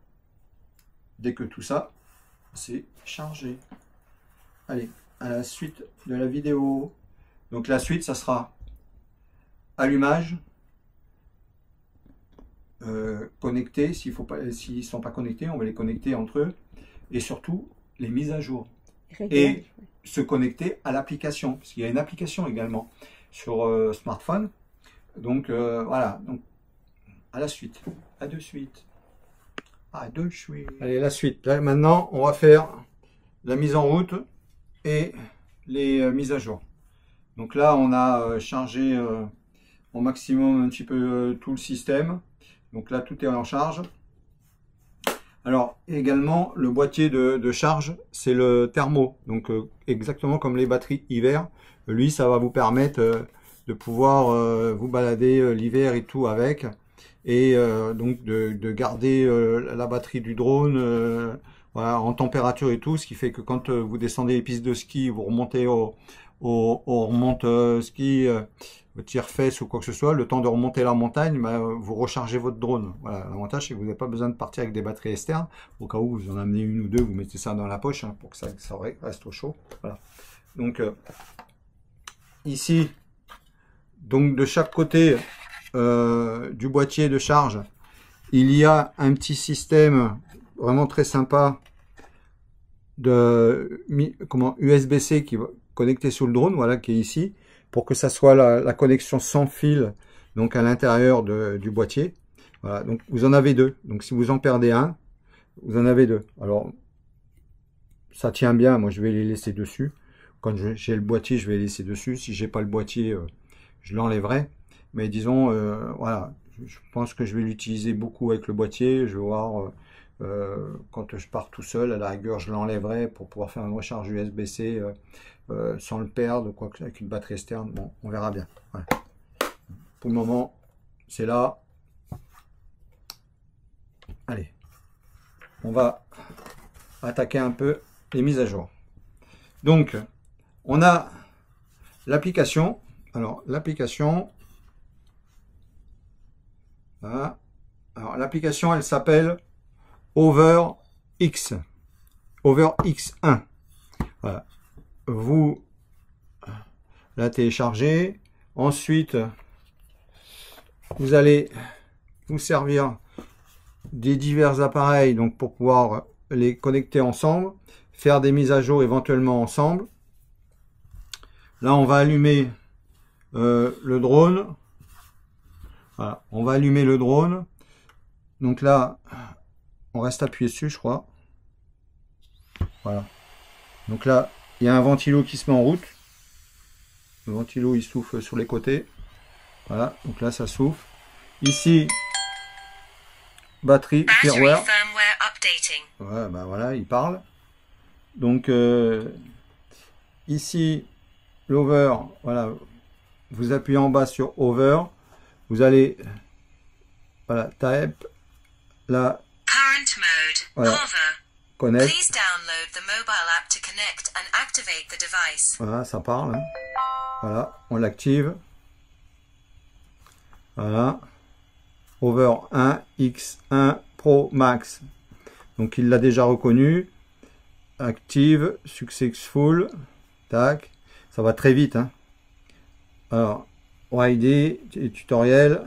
dès que tout ça c'est chargé. Allez, à la suite de la vidéo. Donc la suite, ça sera allumage, connectés, s'ils ne sont pas connectés, on va les connecter entre eux, et surtout les mises à jour. Et se connecter à l'application, parce qu'il y a une application également sur smartphone. Donc voilà, donc à la suite, à de suite. Allez, la suite. Là, maintenant, on va faire la mise en route et les mises à jour. Donc là, on a chargé au maximum un petit peu tout le système. Donc là, tout est en charge. Alors, également, le boîtier de charge, c'est le thermo. Donc, exactement comme les batteries hiver. Lui, ça va vous permettre de pouvoir vous balader l'hiver et tout avec. Et donc de garder la batterie du drone voilà, en température et tout, ce qui fait que quand vous descendez les pistes de ski, vous remontez au remonte ski, tire-fesse ou quoi que ce soit, le temps de remonter la montagne, bah, vous rechargez votre drone. Voilà, l'avantage c'est que vous n'avez pas besoin de partir avec des batteries externes. Au cas où vous en amenez une ou deux, vous mettez ça dans la poche hein, pour que ça reste au chaud. Voilà. Donc ici, donc de chaque côté du boîtier de charge, il y a un petit système vraiment très sympa de USB-C qui va connecter sur le drone, voilà, qui est ici, pour que ça soit la connexion sans fil, donc à l'intérieur du boîtier. Voilà, donc vous en avez deux. Donc si vous en perdez un, vous en avez deux. Alors ça tient bien, moi je vais les laisser dessus. Quand j'ai le boîtier, je vais les laisser dessus. Si j'ai pas le boîtier, je l'enlèverai. Mais disons, voilà, je pense que je vais l'utiliser beaucoup avec le boîtier. Je vais voir quand je pars tout seul, à la rigueur, je l'enlèverai pour pouvoir faire une recharge USB-C sans le perdre, quoi, avec une batterie externe. Bon, on verra bien. Voilà. Pour le moment, c'est là. Allez, on va attaquer un peu les mises à jour. Donc, on a l'application. Alors, l'application... Voilà. Alors l'application elle s'appelle OverX, OverX1. Voilà. Vous la téléchargez. Ensuite, vous allez vous servir des divers appareils donc pour pouvoir les connecter ensemble, faire des mises à jour éventuellement ensemble. Là, on va allumer le drone. Voilà, on va allumer le drone. Donc là, on reste appuyé dessus, je crois. Voilà. Donc là, il y a un ventilo qui se met en route. Le ventilo, il souffle sur les côtés. Voilà, donc là, ça souffle. Ici, batterie, firmware. Ouais, ben voilà, il parle. Donc, ici, l'over, voilà. Vous appuyez en bas sur over. Vous allez, voilà, type, là, voilà, connect. Voilà, ça parle. Hein. Voilà, on l'active. Voilà. Over 1, X1 Pro Max. Donc il l'a déjà reconnu. Active, successful. Tac. Ça va très vite. Hein. Alors, OID, tutoriel.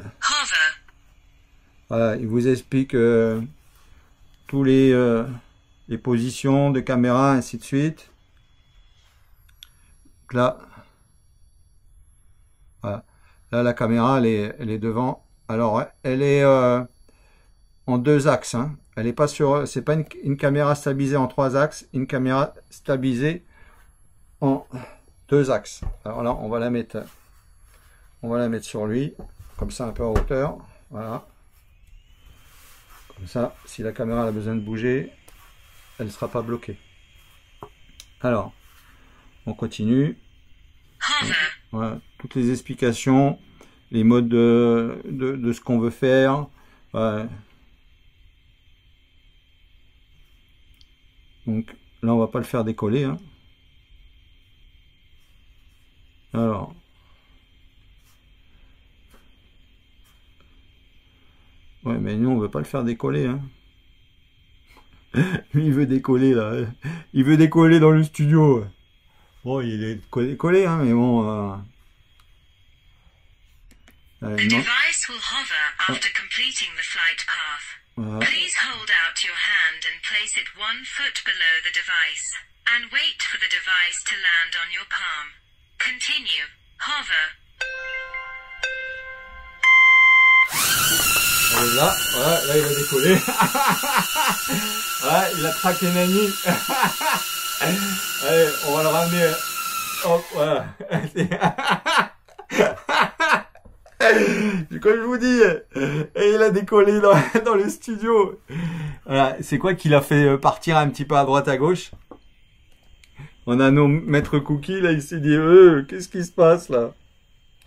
Voilà, il vous explique tous les positions de caméra, ainsi de suite. Donc là, voilà. Là, la caméra, elle est devant. Alors, elle est en deux axes. Hein. Elle n'est pas sur, c'est pas une caméra stabilisée en trois axes, une caméra stabilisée en deux axes. Alors là, on va la mettre sur lui, comme ça, un peu en hauteur. Voilà. Comme ça, si la caméra a besoin de bouger, elle ne sera pas bloquée. Alors, on continue. Voilà, toutes les explications les modes de ce qu'on veut faire. Ouais. Donc là, on va pas le faire décoller, hein. Alors, ouais, mais nous, on veut pas le faire décoller, hein. Lui, il veut décoller, là. Il veut décoller dans le studio. Bon, il est décollé, hein, mais bon... The device will hover after completing the flight path. Voilà. Please hold out your hand and place it 1 foot below the device, and wait for the device to land on your palm. Continue. Hover. Et là, voilà, là, il a décollé. Ouais, il a traqué Nani. Allez, on va le ramener. Hop, voilà. Comme je vous dis, et il a décollé dans le studio. Voilà, c'est quoi qu'il a fait partir un petit peu à droite à gauche. On a nos maître Cookie, là, il s'est dit, qu'est-ce qui se passe là?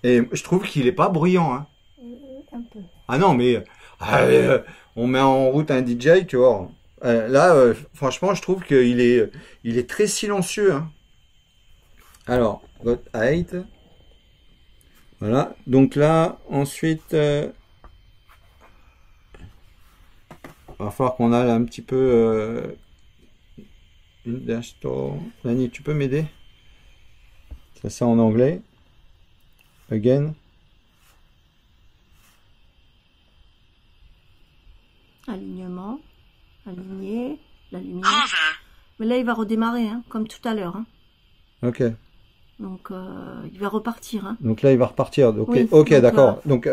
Et je trouve qu'il est pas bruyant, hein. Un peu. Ah non, mais on met en route un DJ, tu vois. Là, franchement, je trouve qu'il est très silencieux, hein. Alors, got 8. Voilà, donc là, ensuite, il va falloir qu'on aille un petit peu une dash store. Lani, tu peux m'aider? C'est en anglais. Again. Alignement, aligné, la lumière. Hover. Mais là, il va redémarrer, hein, comme tout à l'heure. Hein. Ok. Donc, il va repartir. Hein. Donc là, il va repartir. Donc, Oui, ok, donc, d'accord. Donc,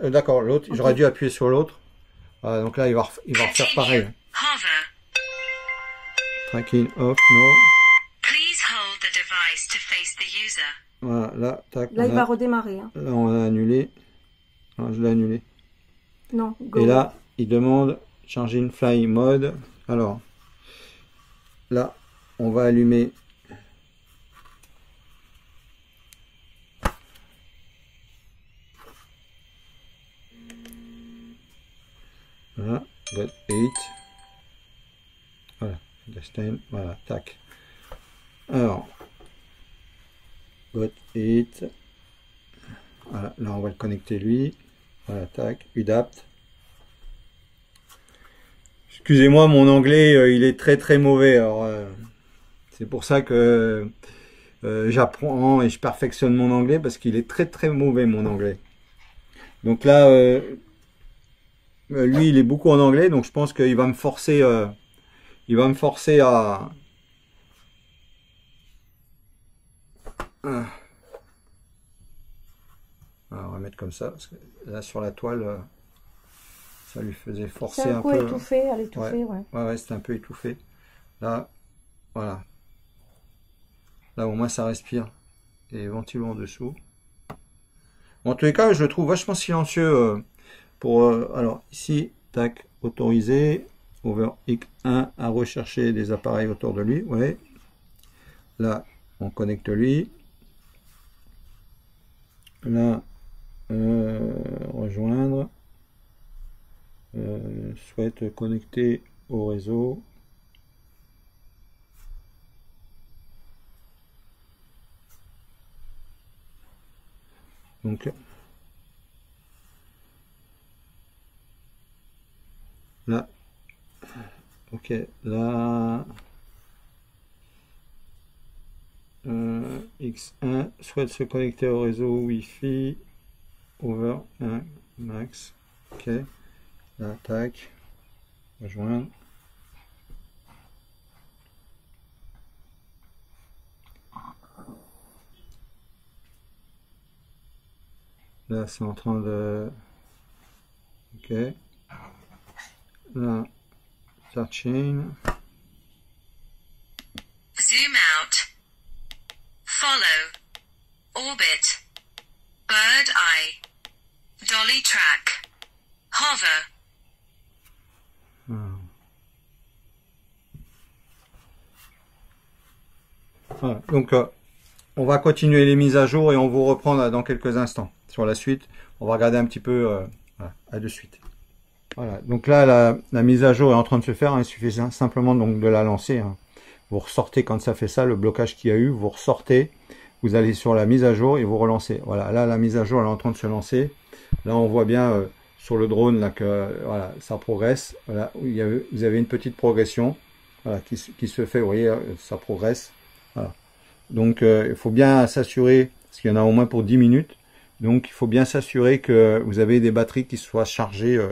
d'accord, l'autre, ok. j'aurais dû appuyer sur l'autre. Donc là, il va refaire pareil. Hover. Tracking off, no. Please hold the device to face the user. Voilà, là, tac. Là, il va redémarrer. Hein. Là, on a annulé. Ah, je l'ai annulé. Non, go. Et là, il demande Changing Fly Mode. Alors, là, on va allumer. Voilà, got 8. Voilà, destin, voilà, tac. Alors, got 8. Voilà, là, on va le connecter lui. Voilà, tac, UDAPT. Excusez-moi, mon anglais, il est très très mauvais. Alors, c'est pour ça que j'apprends et je perfectionne mon anglais parce qu'il est très très mauvais, mon anglais. Donc là, lui, il est beaucoup en anglais, donc je pense qu'il va me forcer, à... Alors, on va mettre comme ça, parce que là, sur la toile, ça lui faisait forcer C'est un un coup peu. étouffé, elle est étouffée, ouais. Ouais, c'était un peu étouffé. Là, voilà. Là, au moins, ça respire. Et ventilo en dessous. En tous les cas, je le trouve vachement silencieux. Alors, ici, tac, autorisé. Over X1 à rechercher des appareils autour de lui. Ouais. Là, on connecte lui. Là, rejoindre. Souhaite connecter au réseau. Donc là, ok, là, X1 souhaite se connecter au réseau Wi-Fi over 1 max. Ok, là, tac, rejoindre. Là, c'est en train de... Ok. Là, searching. Zoom out. Follow. Orbit. Bird eye. Dolly track. Hover. Voilà. Donc, on va continuer les mises à jour et on vous reprend dans quelques instants sur la suite. on va regarder un petit peu, voilà, à de suite. Voilà, donc là, la mise à jour est en train de se faire, hein, il suffit simplement donc de la lancer, hein. Vous ressortez quand ça fait ça, le blocage qu'il y a eu, vous ressortez, vous allez sur la mise à jour et vous relancez. Voilà, là, la mise à jour, elle est en train de se lancer. Là, on voit bien sur le drone là que voilà, ça progresse. Voilà, vous avez une petite progression, voilà, qui se fait. Vous voyez, ça progresse. Voilà. Donc, il faut bien s'assurer, parce qu'il y en a au moins pour 10 minutes. Donc, il faut bien s'assurer que vous avez des batteries qui soient chargées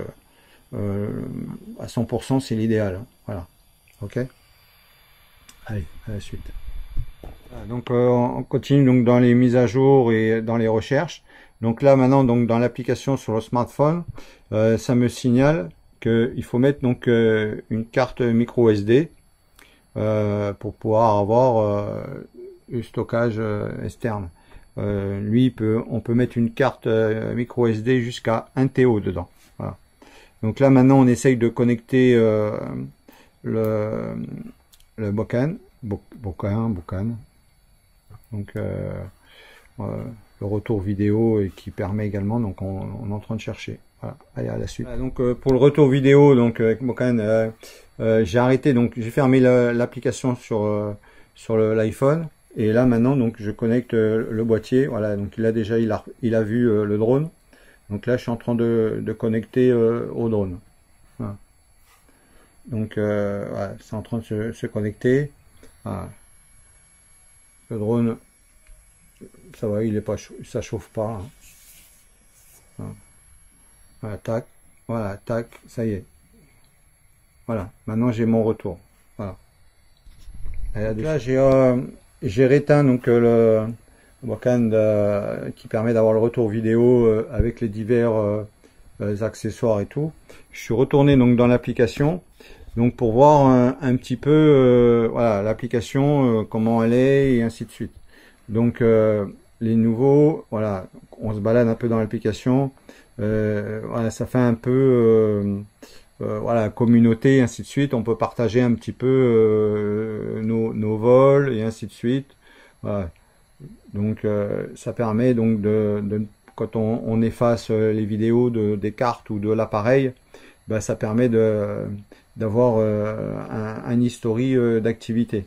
à 100%, c'est l'idéal. Hein. Voilà. Ok. Allez, à la suite. Voilà, donc, on continue donc dans les mises à jour et dans les recherches. Donc là maintenant, donc dans l'application sur le smartphone, ça me signale qu'il faut mettre donc une carte micro SD pour pouvoir avoir le stockage externe. Lui, on peut mettre une carte micro SD jusqu'à 1 TO dedans. Voilà. Donc là maintenant, on essaye de connecter le Bocan. Donc le retour vidéo et qui permet également, donc on est en train de chercher. Voilà, allez à la suite. Voilà, donc pour le retour vidéo, donc avec Bocan, j'ai arrêté, donc j'ai fermé l'application sur l'iPhone et là maintenant donc je connecte le boîtier. Voilà, donc il a vu le drone. Donc là je suis en train de connecter au drone. Voilà. Donc voilà, c'est en train de se connecter. Voilà. Le drone, ça va, il est pas ça chauffe pas. Hein. Voilà, tac, voilà, tac, ça y est. Voilà, maintenant j'ai mon retour. Voilà. Et là j'ai réteint donc le Bocan qui permet d'avoir le retour vidéo avec les divers accessoires et tout. Je suis retourné donc dans l'application. Donc pour voir un petit peu voilà l'application comment elle est et ainsi de suite. Donc les nouveaux, voilà, on se balade un peu dans l'application, voilà, ça fait un peu voilà, communauté, ainsi de suite. On peut partager un petit peu nos vols et ainsi de suite. Voilà. Donc ça permet donc quand on efface les vidéos des cartes ou de l'appareil, ben, ça permet d'avoir un historique d'activité.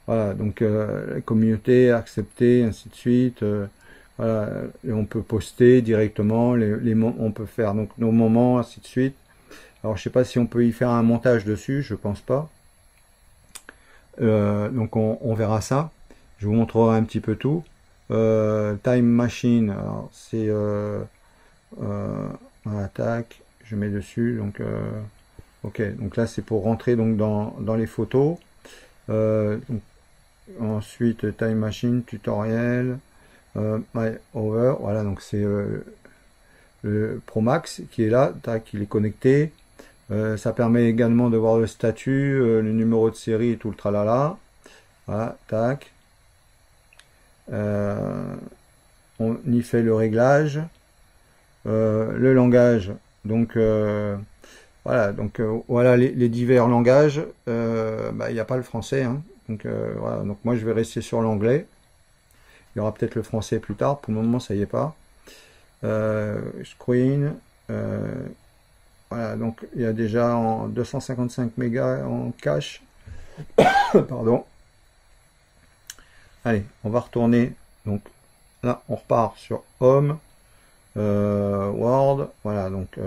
Voilà, donc la communauté, accepter, ainsi de suite. Voilà, et on peut poster directement, on peut faire donc nos moments, ainsi de suite. Alors je sais pas si on peut y faire un montage dessus, je pense pas. Donc on verra ça. Je vous montrerai un petit peu tout. Time Machine, alors c'est voilà, tac, je mets dessus. Donc ok, donc là c'est pour rentrer donc dans les photos. Donc, ensuite Time Machine tutoriel, My Over, voilà, donc c'est le Pro Max qui est là, tac, il est connecté. Ça permet également de voir le statut, le numéro de série et tout le tralala. Voilà, tac. On y fait le réglage, le langage. Donc voilà, donc voilà les divers langages. Bah, il n'y a pas le français, hein. Donc voilà, donc moi je vais rester sur l'anglais. Il y aura peut-être le français plus tard. Pour le moment, ça y est pas. Screen. Voilà, donc il y a déjà en 255 mégas en cache. Pardon. Allez, on va retourner. Donc là, on repart sur Home, Word. Voilà, donc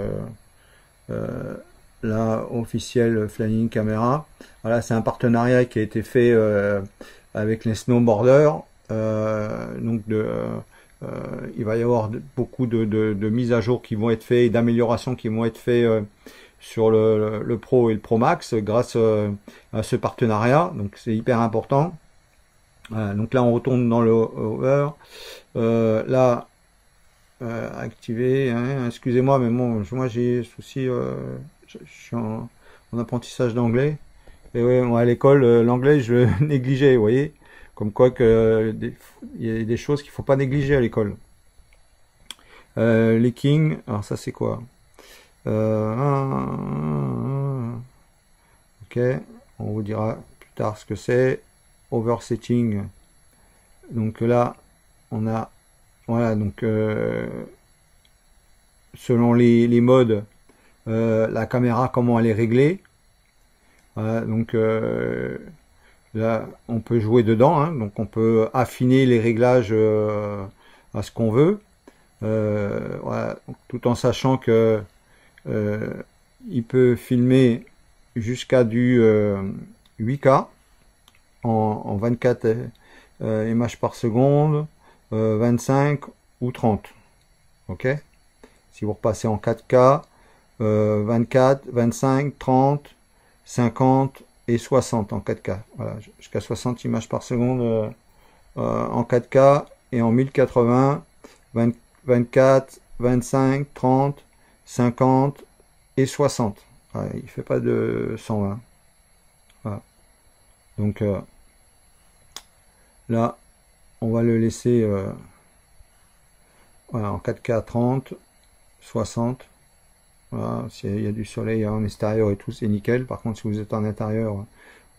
là, officiel Flying Camera. Voilà, c'est un partenariat qui a été fait avec les snowboarders. Donc il va y avoir beaucoup de mises à jour qui vont être faites et d'améliorations qui vont être faites sur le Pro et le Pro Max grâce à ce partenariat. Donc c'est hyper important. Voilà, donc là on retourne dans le Over. Là activer, hein, excusez-moi mais bon, moi j'ai souci, je suis en apprentissage d'anglais et ouais, moi à l'école l'anglais je le négligeais, vous voyez, comme quoi que il y a des choses qu'il faut pas négliger à l'école. Les Kings, alors ça c'est quoi? Ok, on vous dira plus tard ce que c'est. Oversetting, donc là on a, voilà, donc selon les modes, la caméra, comment elle est réglée. Voilà, donc là, on peut jouer dedans, hein, donc on peut affiner les réglages à ce qu'on veut, voilà, tout en sachant que il peut filmer jusqu'à du 8K en 24 images par seconde, 25 ou 30. Ok. Si vous repassez en 4K, 24, 25, 30, 50 et 60 en 4K. Voilà, jusqu'à 60 images par seconde en 4K et en 1080, 24, 25, 30, 50 et 60. Voilà, il fait pas de 120. Voilà. Donc là, on va le laisser voilà, en 4K 30, 60. Voilà, s'il y a du soleil en extérieur et tout, c'est nickel. Par contre, si vous êtes en intérieur,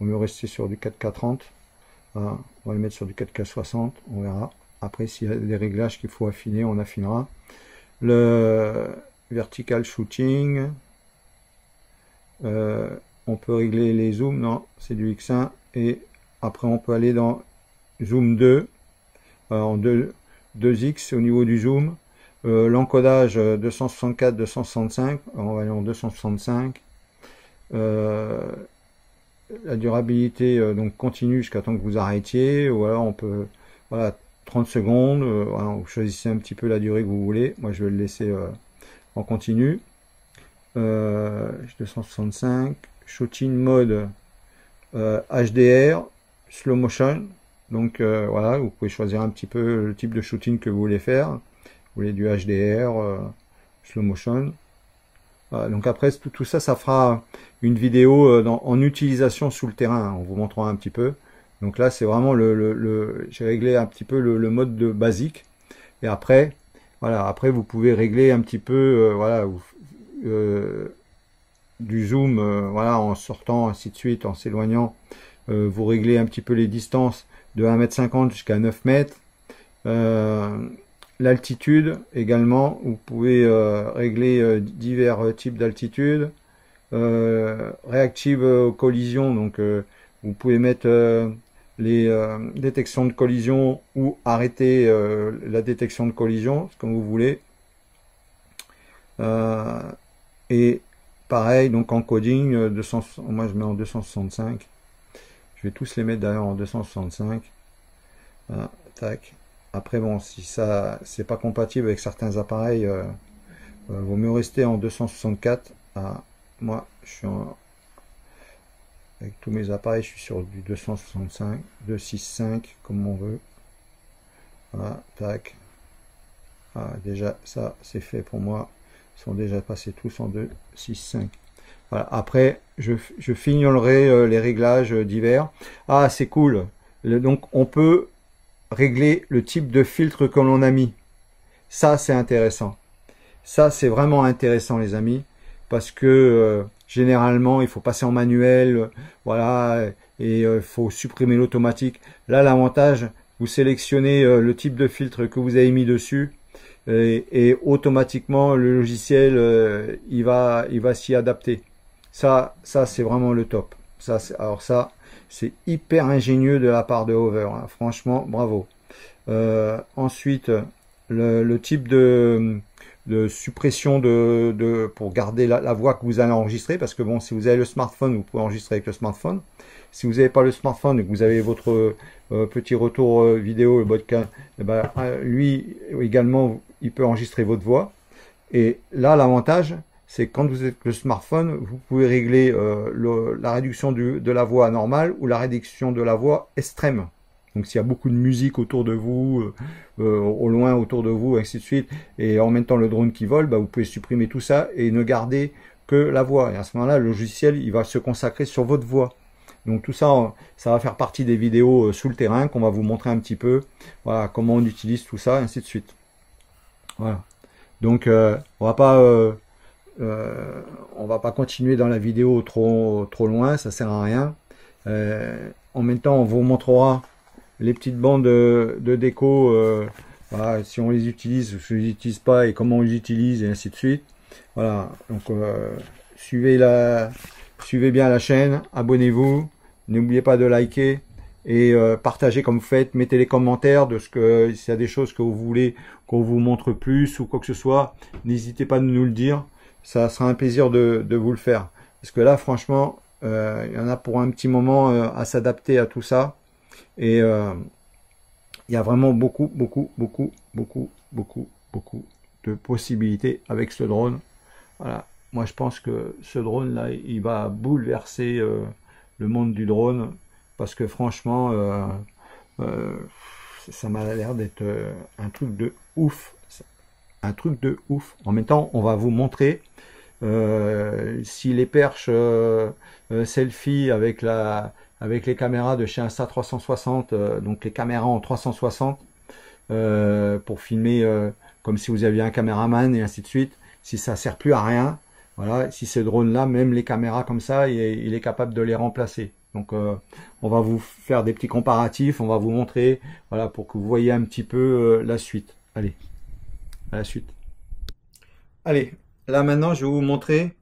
on mieux rester sur du 4K 30. Voilà, on va le mettre sur du 4K 60, on verra. Après, s'il y a des réglages qu'il faut affiner, on affinera. Le vertical shooting, on peut régler les zooms, non, c'est du X1. Et après, on peut aller dans zoom 2, en 2x au niveau du zoom. L'encodage 264, 265, on va aller en 265. La durabilité donc continue jusqu'à temps que vous arrêtiez, ou alors on peut, voilà, 30 secondes, voilà, vous choisissez un petit peu la durée que vous voulez. Moi je vais le laisser en continu. 265, shooting mode HDR, slow motion. Donc voilà, vous pouvez choisir un petit peu le type de shooting que vous voulez faire. Vous voulez du HDR, slow motion. Voilà, donc après tout ça, ça fera une vidéo en utilisation sous le terrain, en vous montrant un petit peu. Donc là, c'est vraiment j'ai réglé un petit peu le mode de basique. Et après, voilà, après vous pouvez régler un petit peu, voilà, du zoom, voilà, en sortant, ainsi de suite, en s'éloignant. Vous réglez un petit peu les distances de 1,50 m jusqu'à 9 mètres. L'altitude également, vous pouvez régler divers types d'altitude. Réactive collision, donc vous pouvez mettre les détections de collision ou arrêter la détection de collision, comme vous voulez. Et pareil, donc en coding, moi je mets en 265. Je vais tous les mettre d'ailleurs en 265. Voilà, tac. Après bon, si ça c'est pas compatible avec certains appareils, vaut mieux rester en 264. Moi je suis avec tous mes appareils, je suis sur du 265, 265 comme on veut. Voilà, tac. Déjà ça c'est fait pour moi. Ils sont déjà passés tous en 265. Voilà. Après je fignolerai les réglages divers. Ah c'est cool. Donc on peut régler le type de filtre que l'on a mis. Ça c'est intéressant. Ça c'est vraiment intéressant les amis, parce que généralement il faut passer en manuel, voilà, et il faut supprimer l'automatique. Là l'avantage, vous sélectionnez le type de filtre que vous avez mis dessus, et automatiquement le logiciel il va s'y adapter. Ça c'est vraiment le top. Alors ça c'est hyper ingénieux de la part de Hover, hein. Franchement, bravo. Ensuite, le type de suppression pour garder la voix que vous allez enregistrer, parce que bon, si vous avez le smartphone, vous pouvez enregistrer avec le smartphone. Si vous n'avez pas le smartphone et que vous avez votre petit retour vidéo, le podcast, eh ben, lui également, il peut enregistrer votre voix. Et là, l'avantage, c'est quand vous êtes le smartphone, vous pouvez régler la réduction de la voix normale ou la réduction de la voix extrême. Donc s'il y a beaucoup de musique autour de vous, au loin autour de vous, ainsi de suite, et en même temps le drone qui vole, bah, vous pouvez supprimer tout ça et ne garder que la voix. Et à ce moment-là, le logiciel il va se consacrer sur votre voix. Donc tout ça, ça va faire partie des vidéos sous le terrain qu'on va vous montrer un petit peu. Voilà comment on utilise tout ça, ainsi de suite. Voilà. Donc on va pas continuer dans la vidéo trop loin, ça sert à rien. En même temps, on vous montrera les petites bandes de déco Voilà, si on les utilise ou si on les utilise pas et comment on les utilise et ainsi de suite. Voilà, donc suivez bien la chaîne, abonnez-vous, n'oubliez pas de liker et partagez comme vous faites, mettez les commentaires de ce que s'il y a des choses que vous voulez qu'on vous montre plus ou quoi que ce soit, n'hésitez pas à nous le dire, ça sera un plaisir de vous le faire. Parce que là, franchement, il y en a pour un petit moment à s'adapter à tout ça et il y a vraiment beaucoup de possibilités avec ce drone. Voilà, moi je pense que ce drone là, il va bouleverser le monde du drone parce que franchement, ça m'a l'air d'être un truc de ouf, un truc de ouf. En même temps, on va vous montrer si les perches selfie avec les caméras de chez Insta360, donc les caméras en 360 pour filmer comme si vous aviez un caméraman et ainsi de suite. Si ça sert plus à rien, voilà, si ces drones là, même les caméras comme ça, il est capable de les remplacer. Donc on va vous faire des petits comparatifs, on va vous montrer, voilà, pour que vous voyez un petit peu la suite. Allez, à la suite. Allez, là maintenant je vais vous montrer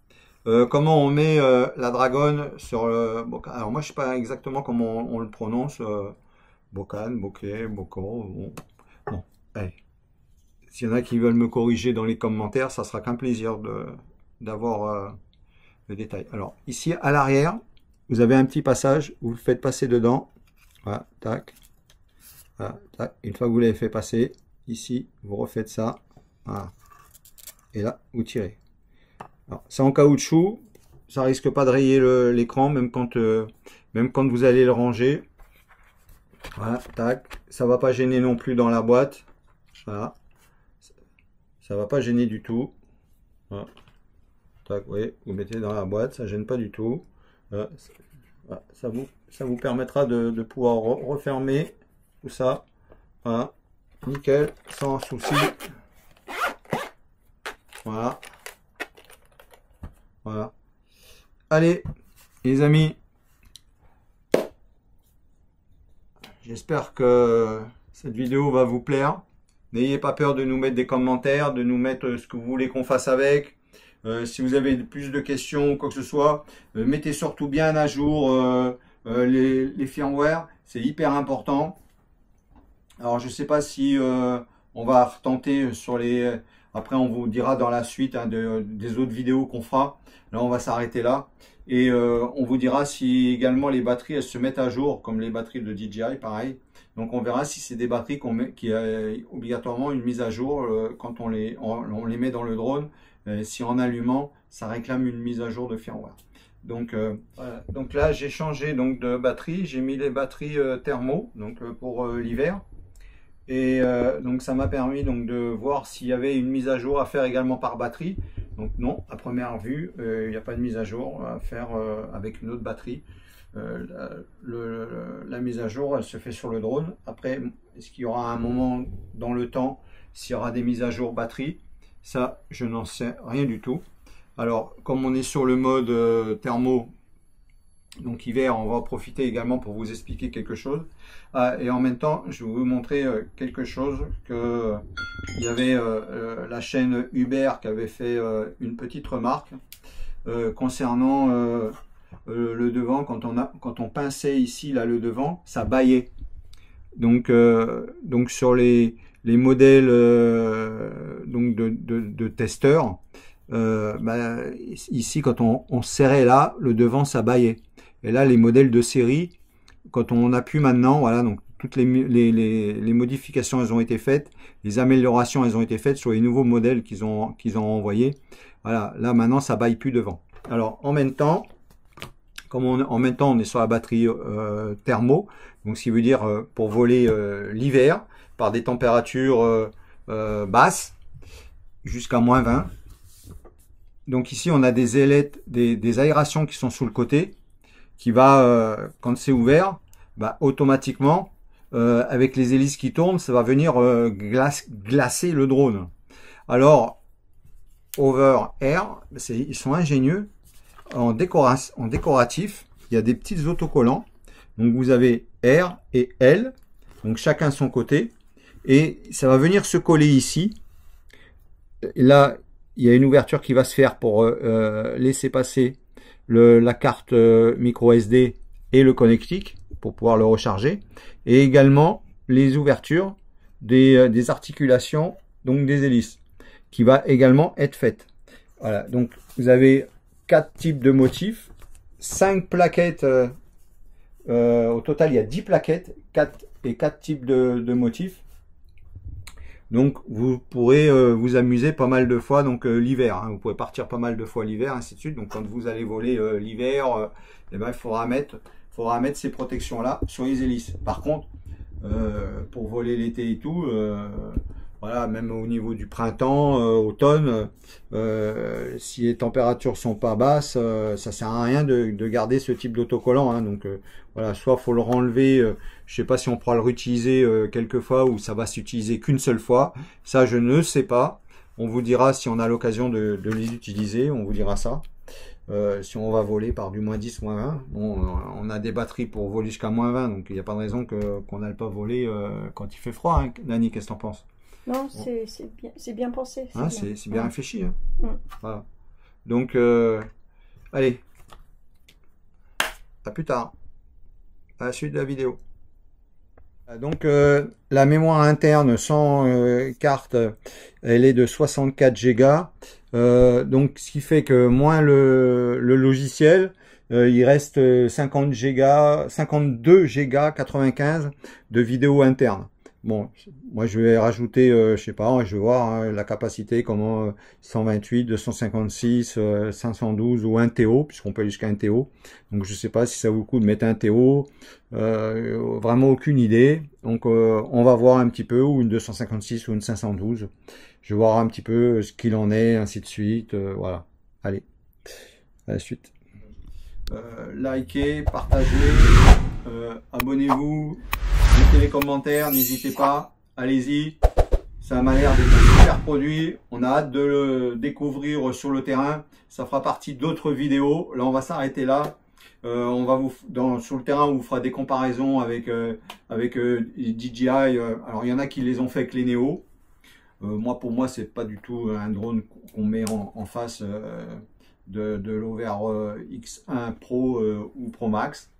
comment on met la dragonne sur le bocal. Alors moi je sais pas exactement comment on le prononce, bocal, bokeh, boko. Bon, allez. S'il y en a qui veulent me corriger dans les commentaires, ça sera qu'un plaisir d'avoir le détail. Alors ici à l'arrière, vous avez un petit passage, vous le faites passer dedans. Voilà, tac. Voilà, tac. Une fois que vous l'avez fait passer, ici, vous refaites ça. Voilà. Et là, vous tirez. C'est en caoutchouc, ça risque pas de rayer l'écran, même quand vous allez le ranger. Voilà, tac. Ça va pas gêner non plus dans la boîte. Voilà. Ça va pas gêner du tout. Voilà. Tac, oui, vous mettez dans la boîte, ça gêne pas du tout. Voilà. Ça vous permettra de pouvoir refermer tout ça. Voilà. Nickel, sans souci. Voilà. Voilà. Allez, les amis. J'espère que cette vidéo va vous plaire. N'ayez pas peur de nous mettre des commentaires, de nous mettre ce que vous voulez qu'on fasse avec. Si vous avez plus de questions ou quoi que ce soit, mettez surtout bien à jour les firmware. C'est hyper important. Alors je ne sais pas si on va retenter sur les... Après on vous dira dans la suite hein, des autres vidéos qu'on fera. Là on va s'arrêter là. Et on vous dira si également les batteries elles se mettent à jour, comme les batteries de DJI, pareil. Donc on verra si c'est des batteries qui a obligatoirement une mise à jour quand on les met dans le drone. Si en allumant, ça réclame une mise à jour de firmware. Donc, voilà. Donc là j'ai changé donc de batterie, j'ai mis les batteries thermo donc pour l'hiver. Et donc ça m'a permis donc de voir s'il y avait une mise à jour à faire également par batterie. Donc non, à première vue, il n'y a pas de mise à jour à faire avec une autre batterie. La mise à jour, elle se fait sur le drone. Après, est-ce qu'il y aura un moment dans le temps, s'il y aura des mises à jour batterie? Ça, je n'en sais rien du tout. Alors, comme on est sur le mode thermo, donc hiver, on va en profiter également pour vous expliquer quelque chose. Et en même temps, je vais vous montrer quelque chose que il y avait la chaîne Hubert qui avait fait une petite remarque concernant le devant. Quand on pinçait ici là le devant, ça bâillait. Donc sur les modèles donc de testeurs, ici quand on serrait là, le devant ça bâillait. Et là, les modèles de série, quand on appuie maintenant, voilà, donc toutes les modifications, elles ont été faites, les améliorations, elles ont été faites sur les nouveaux modèles qu'ils ont envoyés. Voilà, là maintenant, ça bâille plus devant. Alors, en même temps, en même temps, on est sur la batterie thermo, donc ce qui veut dire pour voler l'hiver par des températures basses jusqu'à -20. Donc ici, on a des ailettes, des aérations qui sont sous le côté, qui va, quand c'est ouvert, automatiquement, avec les hélices qui tournent, ça va venir glacer le drone. Alors, Over Air, ils sont ingénieux. En décoratif, il y a des petits autocollants. Donc vous avez R et L, donc chacun son côté. et ça va venir se coller ici. Et là, il y a une ouverture qui va se faire pour laisser passer la carte micro SD et le connectique pour pouvoir le recharger, et également les ouvertures des articulations, donc des hélices, qui va également être faite. Voilà, donc vous avez 4 types de motifs, 5 plaquettes, au total il y a 10 plaquettes, 4 types de motifs. Donc vous pourrez vous amuser pas mal de fois, donc l'hiver, hein, vous pouvez partir pas mal de fois l'hiver, ainsi de suite. Donc quand vous allez voler l'hiver, eh ben, il faudra mettre ces protections là sur les hélices. Par contre, pour voler l'été et tout, voilà, même au niveau du printemps, automne, si les températures sont pas basses, ça sert à rien de garder ce type d'autocollant, hein. Donc voilà, soit faut le renlever, je sais pas si on pourra le réutiliser quelques fois ou ça va s'utiliser qu'une seule fois, ça je ne sais pas. On vous dira si on a l'occasion de les utiliser, on vous dira ça. Si on va voler par du moins 10, moins 20, bon, on a des batteries pour voler jusqu'à moins 20, donc il n'y a pas de raison qu'on n'aille pas voler quand il fait froid, hein. Nani, qu'est-ce que t'en penses? Non, c'est bien pensé. Hein, c'est bien réfléchi. Hein. Voilà. Donc, allez, à plus tard, à la suite de la vidéo. Donc, la mémoire interne sans carte, elle est de 64 Go. Donc, ce qui fait que moins le logiciel, il reste 52 Go 95 de vidéo interne. Bon, moi je vais rajouter, je sais pas, je vais voir hein, la capacité, comment 128, 256, 512 ou 1 TO, puisqu'on peut aller jusqu'à 1 TO. Donc je sais pas si ça vaut le coup de mettre un TO, vraiment aucune idée. Donc on va voir un petit peu, ou une 256 ou une 512. Je vais voir un petit peu ce qu'il en est, ainsi de suite. Voilà, allez, à la suite. Likez, partagez, abonnez-vous. Mettez les commentaires, n'hésitez pas, allez-y, ça m'a l'air d'être un super produit, on a hâte de le découvrir sur le terrain, ça fera partie d'autres vidéos, là on va s'arrêter là, on va sur le terrain on vous fera des comparaisons avec DJI, alors il y en a qui les ont fait avec les Neo, moi pour moi c'est pas du tout un drone qu'on met en face de l'Over X1 Pro ou Pro Max.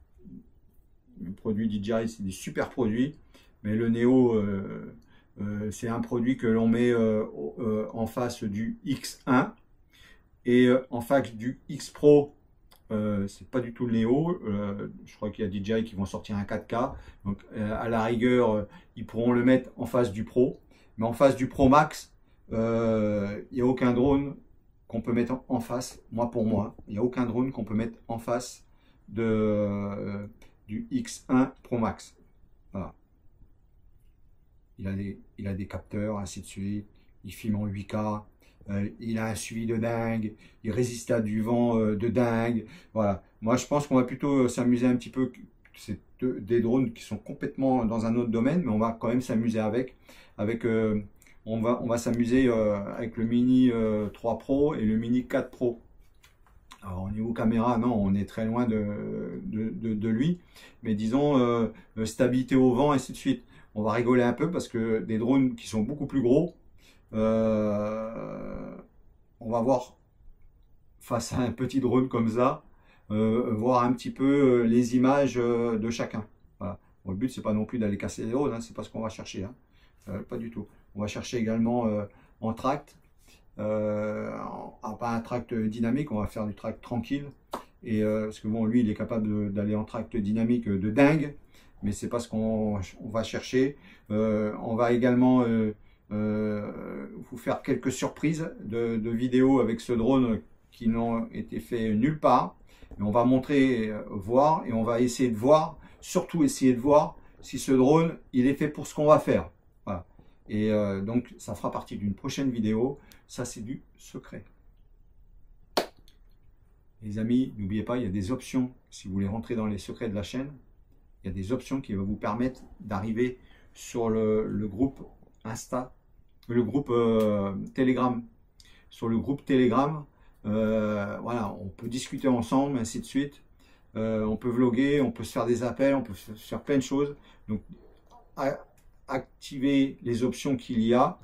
Le produit DJI, c'est des super produits, mais le Neo, c'est un produit que l'on met en face du X1 et en face du X Pro. C'est pas du tout le Neo. Je crois qu'il y a DJI qui vont sortir un 4K, donc à la rigueur, ils pourront le mettre en face du Pro, mais en face du Pro Max, il n'y a aucun drone qu'on peut mettre en face. Moi, pour moi, il n'y a aucun drone qu'on peut mettre en face du X1 Pro Max. Voilà. Il a des capteurs, ainsi de suite. Il filme en 8K. Il a un suivi de dingue. Il résiste à du vent de dingue. Voilà. Moi, je pense qu'on va plutôt s'amuser un petit peu. C'est des drones qui sont complètement dans un autre domaine, mais on va quand même s'amuser avec. On va s'amuser avec le Mini 3 Pro et le Mini 4 Pro. Alors au niveau caméra, non, on est très loin de lui, mais disons stabilité au vent, et ainsi de suite. On va rigoler un peu parce que des drones qui sont beaucoup plus gros, on va voir face à un petit drone comme ça, voir un petit peu les images de chacun. Voilà. Bon, le but c'est pas non plus d'aller casser les drones, hein, c'est pas ce qu'on va chercher, hein. Pas du tout. On va chercher également en tract. Pas un tract dynamique, on va faire du tract tranquille, et parce que bon, lui il est capable d'aller en tract dynamique de dingue, mais c'est pas ce qu'on va chercher. On va également vous faire quelques surprises de vidéos avec ce drone qui n'ont été fait nulle part, et on va montrer, voir, et on va essayer de voir, surtout essayer de voir si ce drone il est fait pour ce qu'on va faire. Voilà. Et donc ça fera partie d'une prochaine vidéo. Ça, c'est du secret. Les amis, n'oubliez pas, il y a des options. Si vous voulez rentrer dans les secrets de la chaîne, il y a des options qui vont vous permettre d'arriver sur le groupe Insta, le groupe Telegram. Sur le groupe Telegram, voilà, on peut discuter ensemble, ainsi de suite. On peut vlogger, on peut se faire des appels, on peut se faire plein de choses. Donc, activer les options qu'il y a.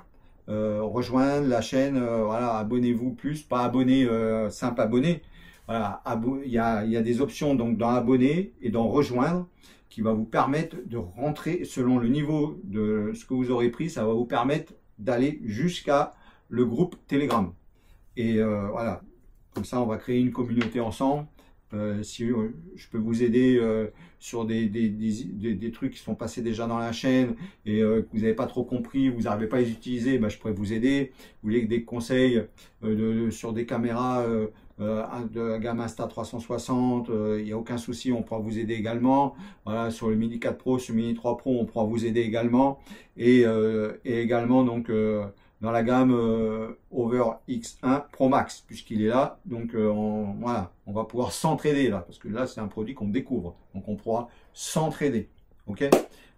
Rejoindre la chaîne, voilà, abonnez-vous plus, pas abonné, simple abonné. Voilà, il y a des options donc dans abonner et dans rejoindre qui va vous permettre de rentrer selon le niveau de ce que vous aurez pris, ça va vous permettre d'aller jusqu'à le groupe Telegram. Et voilà, comme ça on va créer une communauté ensemble. Si je peux vous aider sur des trucs qui sont passés déjà dans la chaîne et que vous n'avez pas trop compris, vous n'arrivez pas à les utiliser, ben, je pourrais vous aider. Vous voulez des conseils sur des caméras de la gamme Insta360, il n'y a aucun souci, on pourra vous aider également. Voilà, sur le Mini 4 Pro, sur le Mini 3 Pro, on pourra vous aider également. Et également donc dans la gamme Over X1 Pro Max, puisqu'il est là. Donc voilà, on va pouvoir s'entraider là, parce que là c'est un produit qu'on découvre, donc on pourra s'entraider. Ok,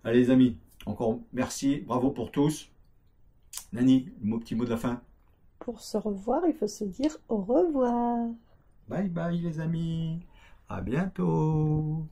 allez les amis, encore merci, bravo pour tous. Nani, le petit mot de la fin. Pour se revoir, il faut se dire au revoir. Bye bye les amis, à bientôt.